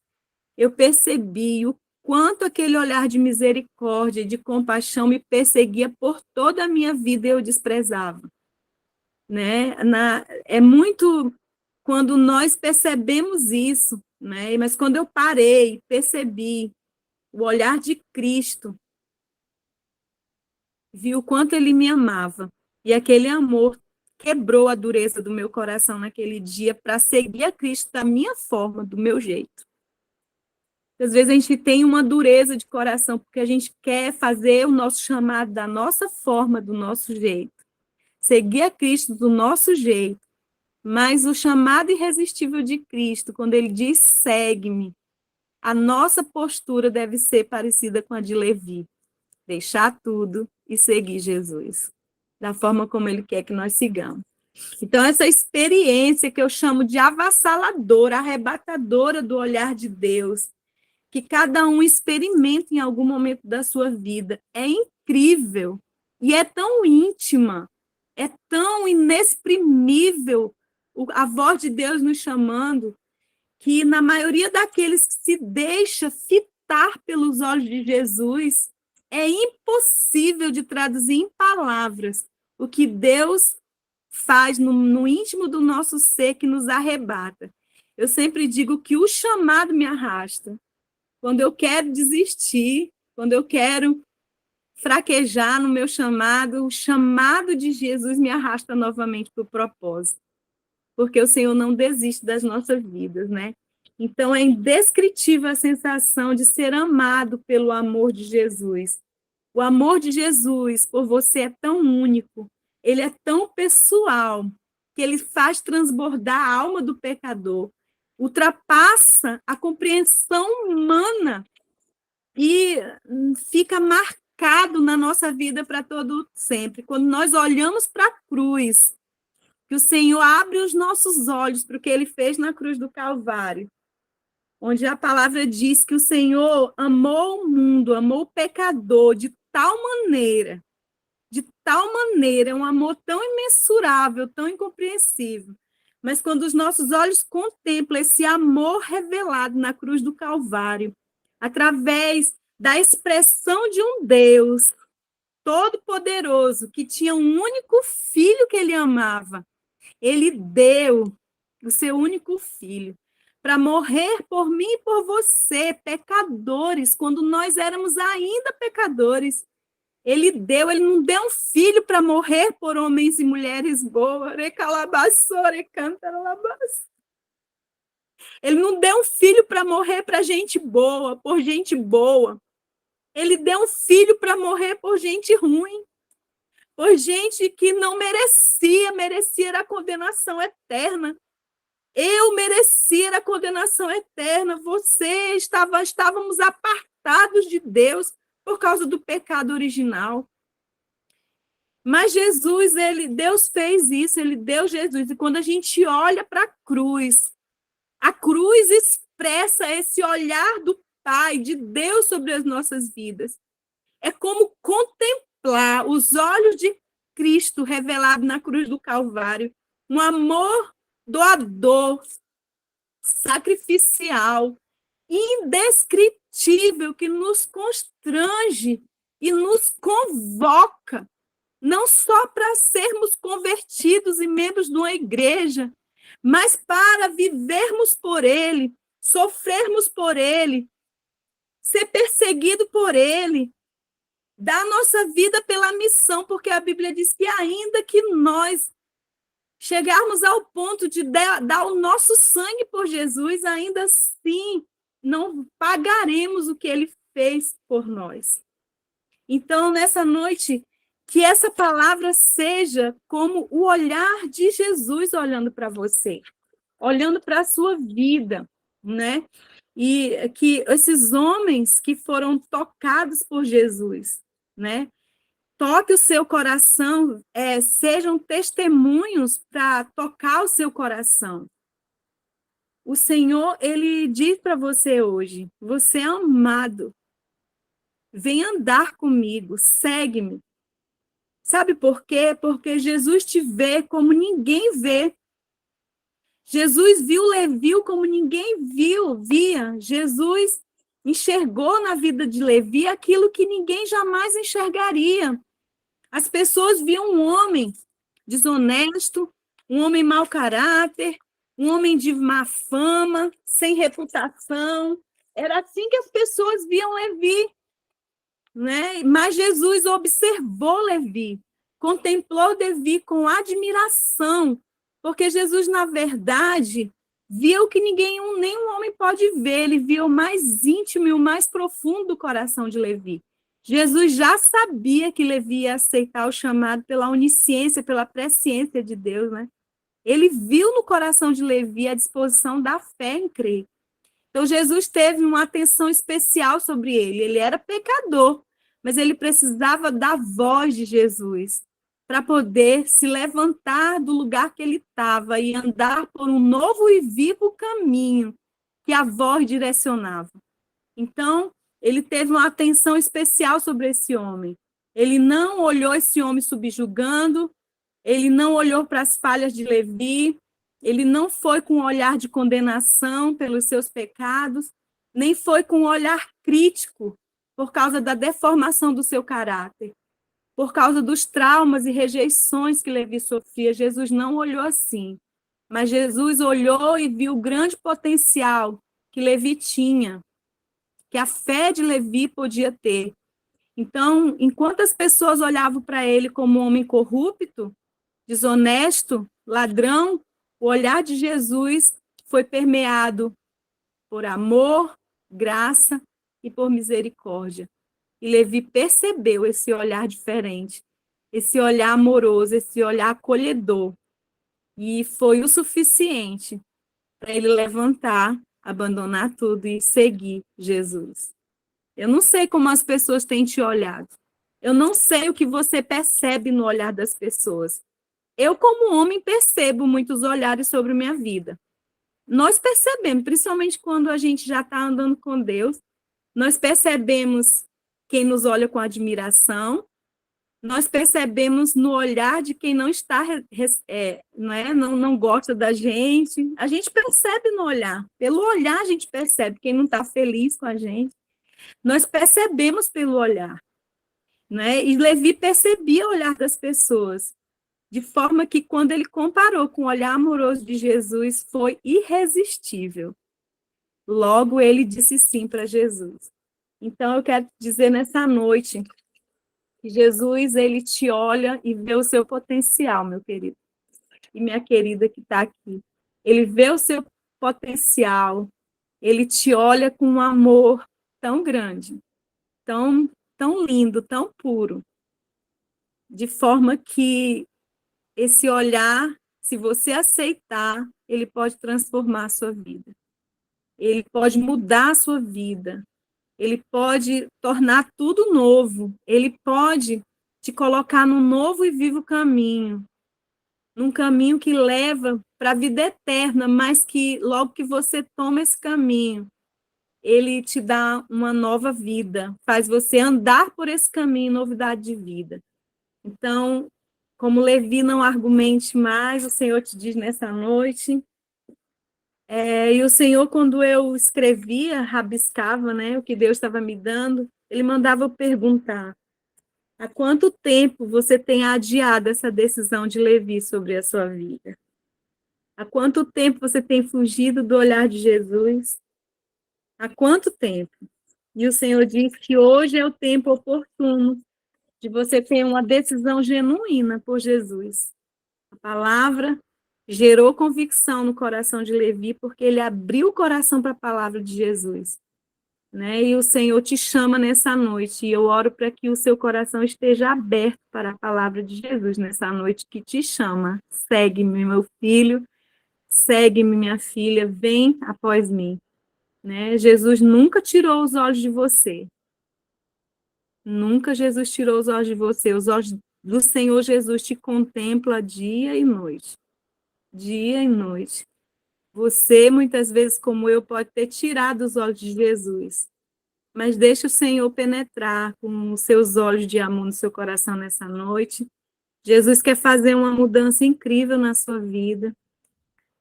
eu percebi o quanto aquele olhar de misericórdia e de compaixão me perseguia por toda a minha vida e eu desprezava. Né? É muito quando nós percebemos isso, né? Mas quando eu parei, percebi o olhar de Cristo, vi o quanto ele me amava E aquele amor quebrou a dureza do meu coração naquele dia para seguir a Cristo da minha forma, do meu jeito. Às vezes a gente tem uma dureza de coração porque a gente quer fazer o nosso chamado da nossa forma, do nosso jeito. Seguir a Cristo do nosso jeito. Mas o chamado irresistível de Cristo, quando ele diz segue-me, a nossa postura deve ser parecida com a de Levi. Deixar tudo e seguir Jesus, da forma como ele quer que nós sigamos. Então, essa experiência que eu chamo de avassaladora, arrebatadora do olhar de Deus, que cada um experimenta em algum momento da sua vida, é incrível e é tão íntima, é tão inexprimível a voz de Deus nos chamando, que na maioria daqueles que se deixa fitar pelos olhos de Jesus, é impossível de traduzir em palavras o que Deus faz no íntimo do nosso ser que nos arrebata. Eu sempre digo que o chamado me arrasta. Quando eu quero desistir, quando eu quero fraquejar no meu chamado, o chamado de Jesus me arrasta novamente para o propósito. Porque o Senhor não desiste das nossas vidas, né? Então, é indescritível a sensação de ser amado pelo amor de Jesus. O amor de Jesus por você é tão único, ele é tão pessoal, que ele faz transbordar a alma do pecador, ultrapassa a compreensão humana e fica marcado na nossa vida para todo sempre. Quando nós olhamos para a cruz, que o Senhor abre os nossos olhos para o que ele fez na cruz do Calvário, onde a palavra diz que o Senhor amou o mundo, amou o pecador de tal maneira, um amor tão imensurável, tão incompreensível. Mas quando os nossos olhos contemplam esse amor revelado na cruz do Calvário, através da expressão de um Deus todo-poderoso, que tinha um único filho que ele amava, ele deu o seu único filho para morrer por mim e por você, pecadores, quando nós éramos ainda pecadores. Ele não deu um filho para morrer por homens e mulheres boas. Ele não deu um filho para morrer para gente boa, por gente boa. Ele deu um filho para morrer por gente ruim, por gente que não merecia a condenação eterna. Eu merecia a condenação eterna. Estávamos apartados de Deus por causa do pecado original. Mas Deus fez isso, ele deu Jesus. E quando a gente olha para a cruz expressa esse olhar do Pai, de Deus sobre as nossas vidas. É como contemplar os olhos de Cristo revelado na cruz do Calvário, um amor doador, sacrificial, indescritível, que nos constrange e nos convoca, não só para sermos convertidos e membros de uma igreja, mas para vivermos por ele, sofrermos por ele, ser perseguido por ele, dar nossa vida pela missão, porque a Bíblia diz que ainda que nós chegarmos ao ponto de dar o nosso sangue por Jesus, ainda assim não pagaremos o que ele fez por nós. Então, nessa noite, que essa palavra seja como o olhar de Jesus olhando para você, olhando para a sua vida, né? E que esses homens que foram tocados por Jesus, né? Toque o seu coração, sejam testemunhos para tocar o seu coração. O Senhor, ele diz para você hoje, você é amado, vem andar comigo, segue-me. Sabe por quê? Porque Jesus te vê como ninguém vê. Jesus viu Levi como ninguém via. Jesus enxergou na vida de Levi aquilo que ninguém jamais enxergaria. As pessoas viam um homem desonesto, um homem mau caráter, um homem de má fama, sem reputação. Era assim que as pessoas viam Levi, né? Mas Jesus observou Levi. contemplou Levi com admiração, porque Jesus, na verdade, viu o que nenhum homem pode ver, ele viu o mais íntimo e o mais profundo do coração de Levi. Jesus já sabia que Levi ia aceitar o chamado pela onisciência, pela presciência de Deus, né? Ele viu no coração de Levi a disposição da fé em crer. Então, Jesus teve uma atenção especial sobre ele. Ele era pecador, mas ele precisava da voz de Jesus para poder se levantar do lugar que ele estava e andar por um novo e vivo caminho que a voz direcionava. Então, ele teve uma atenção especial sobre esse homem. Ele não olhou esse homem subjugando, ele não olhou para as falhas de Levi, ele não foi com um olhar de condenação pelos seus pecados, nem foi com um olhar crítico por causa da deformação do seu caráter, por causa dos traumas e rejeições que Levi sofria. Jesus não olhou assim, mas Jesus olhou e viu o grande potencial que Levi tinha, que a fé de Levi podia ter. Então, enquanto as pessoas olhavam para ele como um homem corrupto, desonesto, ladrão, o olhar de Jesus foi permeado por amor, graça e por misericórdia. E Levi percebeu esse olhar diferente, esse olhar amoroso, esse olhar acolhedor. E foi o suficiente para ele levantar, abandonar tudo e seguir Jesus. Eu não sei como as pessoas têm te olhado. Eu não sei o que você percebe no olhar das pessoas. Eu, como homem, percebo muitos olhares sobre minha vida. Nós percebemos, principalmente quando a gente já está andando com Deus, nós percebemos quem nos olha com admiração, nós percebemos no olhar de quem não está, não gosta da gente. A gente percebe no olhar. Pelo olhar a gente percebe quem não está feliz com a gente. Nós percebemos pelo olhar. Né? E Levi percebia o olhar das pessoas, de forma que quando ele comparou com o olhar amoroso de Jesus, foi irresistível. Logo ele disse sim para Jesus. Então eu quero dizer nessa noite que Jesus, ele te olha e vê o seu potencial, meu querido. E minha querida que está aqui. Ele vê o seu potencial, ele te olha com um amor tão grande, tão lindo, tão puro, de forma que esse olhar, se você aceitar, ele pode transformar a sua vida. Ele pode mudar a sua vida. Ele pode tornar tudo novo. Ele pode te colocar num novo e vivo caminho. Num caminho que leva para a vida eterna, mas que logo que você toma esse caminho, ele te dá uma nova vida. Faz você andar por esse caminho, novidade de vida. Então, como Levi, não argumente mais, o Senhor te diz nessa noite. E o Senhor, quando eu escrevia, rabiscava, né, o que Deus estava me dando, ele mandava eu perguntar: há quanto tempo você tem adiado essa decisão de Levi sobre a sua vida? Há quanto tempo você tem fugido do olhar de Jesus? Há quanto tempo? E o Senhor diz que hoje é o tempo oportuno de você ter uma decisão genuína por Jesus. A palavra gerou convicção no coração de Levi, porque ele abriu o coração para a palavra de Jesus. Né? E o Senhor te chama nessa noite, e eu oro para que o seu coração esteja aberto para a palavra de Jesus nessa noite que te chama. Segue-me, meu filho, segue-me, minha filha, vem após mim. Né? Jesus nunca tirou os olhos de você. Nunca Jesus tirou os olhos de você. Os olhos do Senhor Jesus te contempla dia e noite. Dia e noite. Você, muitas vezes, como eu, pode ter tirado os olhos de Jesus. Mas deixa o Senhor penetrar com os seus olhos de amor no seu coração nessa noite. Jesus quer fazer uma mudança incrível na sua vida.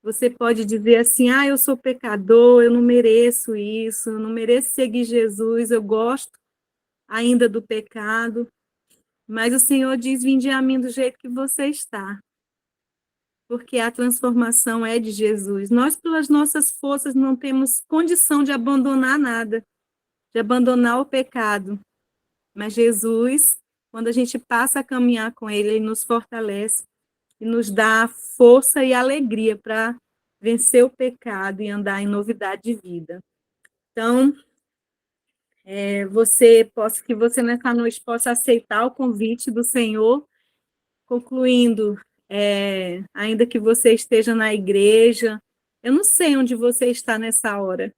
Você pode dizer assim: eu sou pecador, eu não mereço isso, eu não mereço seguir Jesus, eu gosto ainda do pecado. Mas o Senhor diz: vinde a mim do jeito que você está. Porque a transformação é de Jesus. Nós, pelas nossas forças, não temos condição de abandonar nada, de abandonar o pecado. Mas Jesus, Quando a gente passa a caminhar com Ele, Ele nos fortalece e nos dá força e alegria para vencer o pecado e andar em novidade de vida. Então, que você nessa noite possa aceitar o convite do Senhor, concluindo, ainda que você esteja na igreja, eu não sei onde você está nessa hora.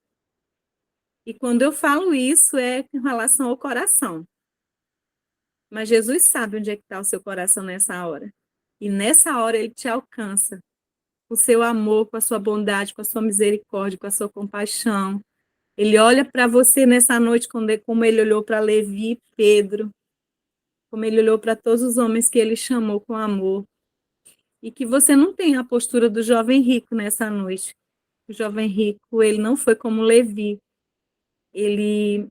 E quando eu falo isso, é em relação ao coração. Mas Jesus sabe onde é que está o seu coração nessa hora. E nessa hora ele te alcança. Com o seu amor, com a sua bondade, com a sua misericórdia, com a sua compaixão. Ele olha para você nessa noite como ele olhou para Levi e Pedro, como ele olhou para todos os homens que ele chamou com amor. E que você não tenha a postura do jovem rico nessa noite. O jovem rico, ele não foi como Levi. Ele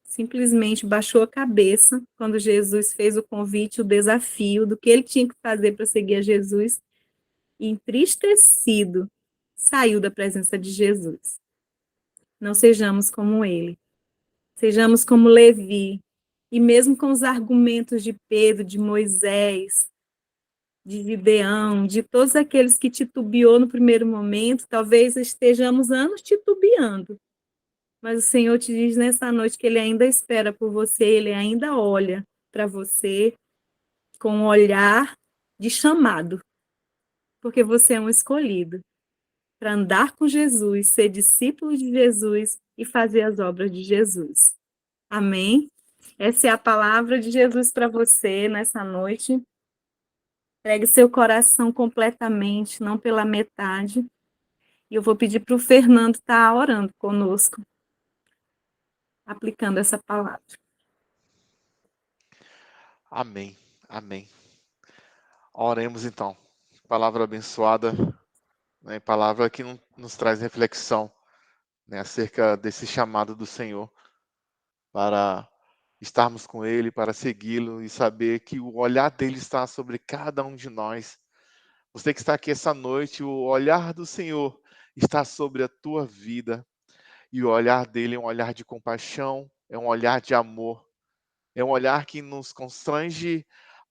simplesmente baixou a cabeça quando Jesus fez o convite, o desafio do que ele tinha que fazer para seguir a Jesus. E entristecido, saiu da presença de Jesus. Não sejamos como ele. Sejamos como Levi. E mesmo com os argumentos de Pedro, de Moisés, de Gideão, de todos aqueles que titubeou no primeiro momento, talvez estejamos anos titubeando. Mas o Senhor te diz nessa noite que Ele ainda espera por você, Ele ainda olha para você com um olhar de chamado, porque você é um escolhido para andar com Jesus, ser discípulo de Jesus e fazer as obras de Jesus. Amém? Essa é a palavra de Jesus para você nessa noite. Pegue seu coração completamente, não pela metade. E eu vou pedir para o Fernando estar orando conosco, aplicando essa palavra. Amém, amém. Oremos então. Palavra abençoada, né? Palavra que nos traz reflexão, né, acerca desse chamado do Senhor para estarmos com Ele, para segui-lo e saber que o olhar dele está sobre cada um de nós. Você que está aqui essa noite, o olhar do Senhor está sobre a tua vida. E o olhar dele é um olhar de compaixão, é um olhar de amor. É um olhar que nos constrange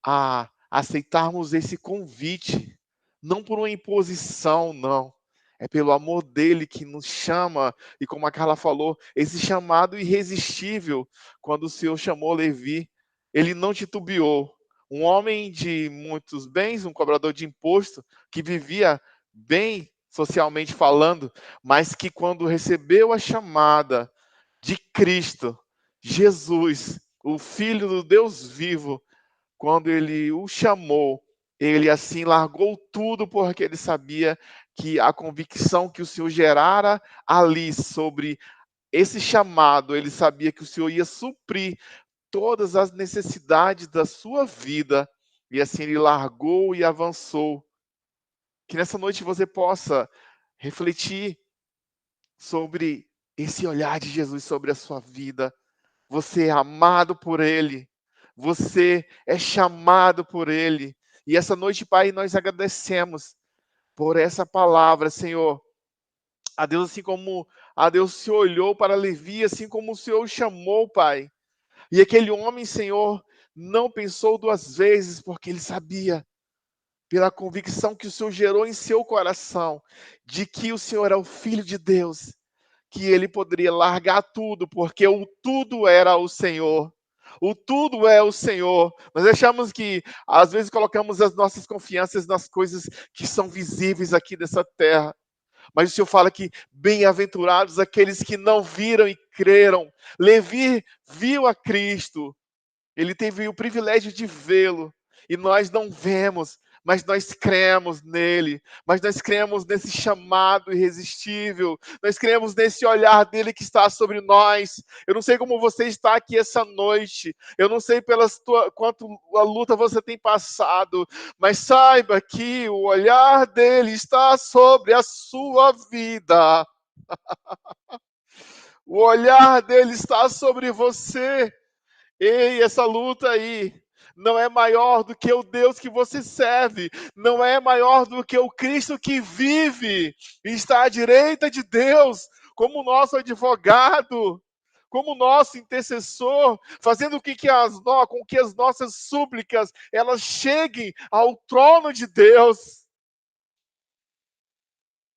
a aceitarmos esse convite, não por uma imposição, não. É pelo amor dele que nos chama, e como a Carla falou, esse chamado irresistível, quando o Senhor chamou Levi, ele não titubeou. Um homem de muitos bens, um cobrador de imposto, que vivia bem socialmente falando, mas que quando recebeu a chamada de Cristo, Jesus, o Filho do Deus vivo, quando ele o chamou, ele assim largou tudo, porque ele sabia que a convicção que o Senhor gerara ali sobre esse chamado, ele sabia que o Senhor ia suprir todas as necessidades da sua vida, e assim ele largou e avançou. Que nessa noite você possa refletir sobre esse olhar de Jesus sobre a sua vida. Você é amado por Ele. Você é chamado por Ele. E essa noite, Pai, nós agradecemos por essa palavra, Senhor. A Deus, assim como a Deus se olhou para Levi, assim como o Senhor o chamou, Pai. E aquele homem, Senhor, não pensou duas vezes, porque ele sabia, pela convicção que o Senhor gerou em seu coração, de que o Senhor era o Filho de Deus, que ele poderia largar tudo, porque o tudo era o Senhor. O tudo é o Senhor. Nós achamos que, às vezes, colocamos as nossas confianças nas coisas que são visíveis aqui dessa terra. Mas o Senhor fala que bem-aventurados aqueles que não viram e creram. Levi viu a Cristo. Ele teve o privilégio de vê-lo. E nós não vemos, mas nós cremos nele, mas nós cremos nesse chamado irresistível, nós cremos nesse olhar dele que está sobre nós. Eu não sei como você está aqui essa noite, eu não sei quanto a luta você tem passado, mas saiba que o olhar dele está sobre a sua vida. O olhar dele está sobre você. Ei, essa luta aí não é maior do que o Deus que você serve, não é maior do que o Cristo que vive e está à direita de Deus como nosso advogado, como nosso intercessor, fazendo com que as nossas súplicas elas cheguem ao trono de Deus.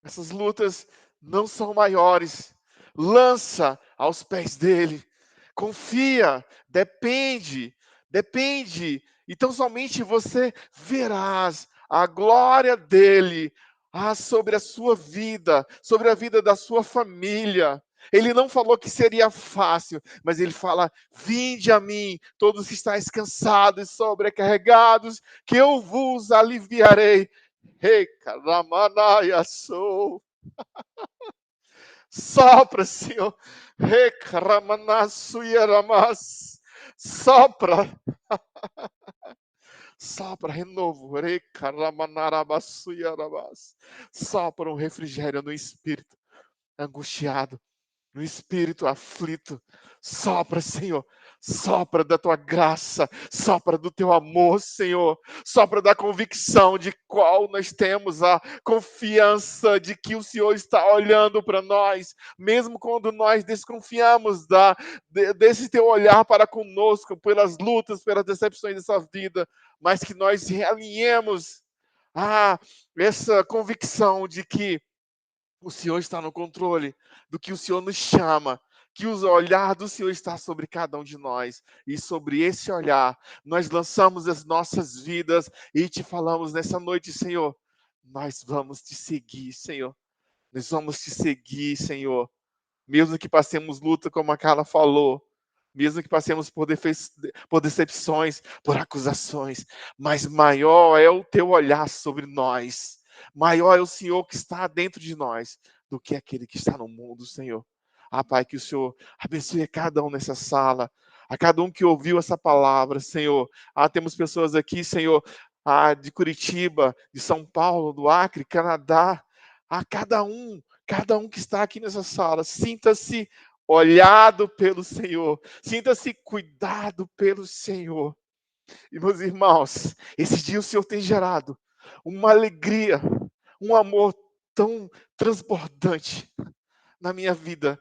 Essas lutas não são maiores. Lança aos pés dele. Confia, depende. Então somente você verás a glória dele sobre a sua vida, sobre a vida da sua família. Ele não falou que seria fácil, mas ele fala: vinde a mim, todos que estáis cansados e sobrecarregados, que eu vos aliviarei. Rei Karamanaya sou. Sopra, Senhor. Rei Karamanasuyaramas. Sopra. Sopra, renovo. Rei Karamanarabasuyaramas. Sopra um refrigério no espírito angustiado, no espírito aflito. Sopra, Senhor. Sopra da tua graça, sopra do teu amor, Senhor. Sopra da convicção de qual nós temos a confiança de que o Senhor está olhando para nós, mesmo quando nós desconfiamos desse teu olhar para conosco, pelas lutas, pelas decepções dessa vida, mas que nós realinhemos essa convicção de que o Senhor está no controle, do que o Senhor nos chama, que o olhar do Senhor está sobre cada um de nós. E sobre esse olhar, nós lançamos as nossas vidas e te falamos nessa noite, Senhor, nós vamos te seguir, Senhor. Nós vamos te seguir, Senhor. Mesmo que passemos luta, como a Carla falou, mesmo que passemos por decepções, por acusações, mas maior é o teu olhar sobre nós. Maior é o Senhor que está dentro de nós do que aquele que está no mundo, Senhor. Pai, que o Senhor abençoe a cada um nessa sala, a cada um que ouviu essa palavra, Senhor. Temos pessoas aqui, Senhor, de Curitiba, de São Paulo, do Acre, Canadá. Cada um que está aqui nessa sala, sinta-se olhado pelo Senhor, sinta-se cuidado pelo Senhor. E meus irmãos, esse dia o Senhor tem gerado uma alegria, um amor tão transbordante na minha vida.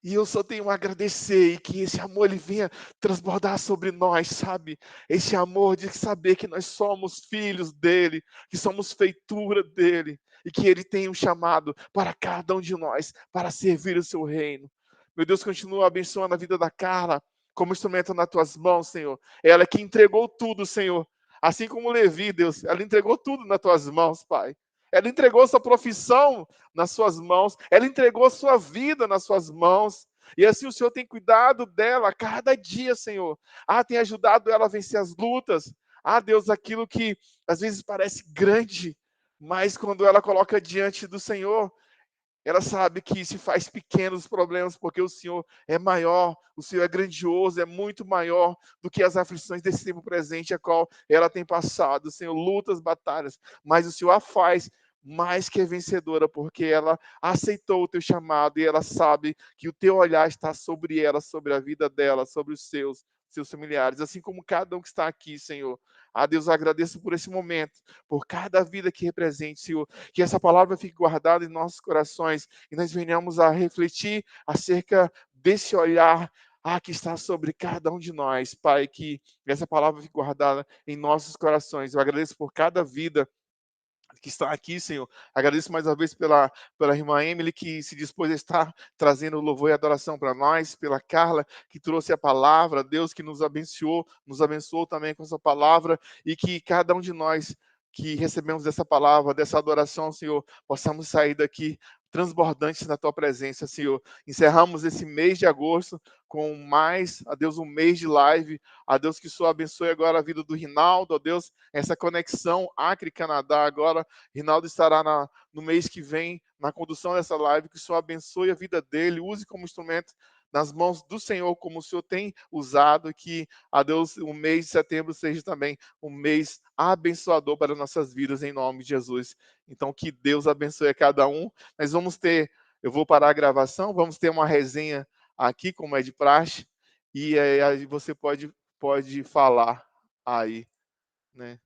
E eu só tenho a agradecer e que esse amor ele venha transbordar sobre nós, sabe? Esse amor de saber que nós somos filhos dele, que somos feitura dele e que ele tem um chamado para cada um de nós para servir o seu reino. Meu Deus, continua abençoando a vida da Carla como instrumento nas tuas mãos, Senhor. Ela que entregou tudo, Senhor. Assim como Levi, Deus, ela entregou tudo nas tuas mãos, Pai. Ela entregou sua profissão nas suas mãos. Ela entregou sua vida nas suas mãos. E assim o Senhor tem cuidado dela a cada dia, Senhor. Tem ajudado ela a vencer as lutas. Deus, aquilo que às vezes parece grande, mas quando ela coloca diante do Senhor, ela sabe que se faz pequenos problemas, porque o Senhor é maior, o Senhor é grandioso, é muito maior do que as aflições desse tempo presente, a qual ela tem passado. O Senhor luta as batalhas, mas o Senhor a faz mais que vencedora, porque ela aceitou o teu chamado e ela sabe que o teu olhar está sobre ela, sobre a vida dela, sobre os seus familiares, assim como cada um que está aqui, Senhor. Deus, eu agradeço por esse momento, por cada vida que represente, Senhor, que essa palavra fique guardada em nossos corações e nós venhamos a refletir acerca desse olhar que está sobre cada um de nós, Pai, que essa palavra fique guardada em nossos corações. Eu agradeço por cada vida que está aqui, Senhor. Agradeço mais uma vez pela irmã Emily, que se dispôs a estar trazendo louvor e adoração para nós, pela Carla, que trouxe a palavra, Deus que nos abençoou também com essa palavra, e que cada um de nós que recebemos essa palavra, dessa adoração, Senhor, possamos sair daqui transbordantes na tua presença, Senhor. Encerramos esse mês de agosto com mais, Deus, um mês de live. Deus, que o Senhor abençoe agora a vida do Rinaldo, Deus, essa conexão Acre-Canadá agora. Rinaldo estará no mês que vem na condução dessa live, que o Senhor abençoe a vida dele, use como instrumento nas mãos do Senhor, como o Senhor tem usado, que, Deus, o mês de setembro seja também um mês abençoador para nossas vidas, em nome de Jesus. Então, que Deus abençoe a cada um. Nós vamos ter, eu vou parar a gravação, vamos ter uma resenha aqui, como é de praxe, e aí você pode falar aí, né?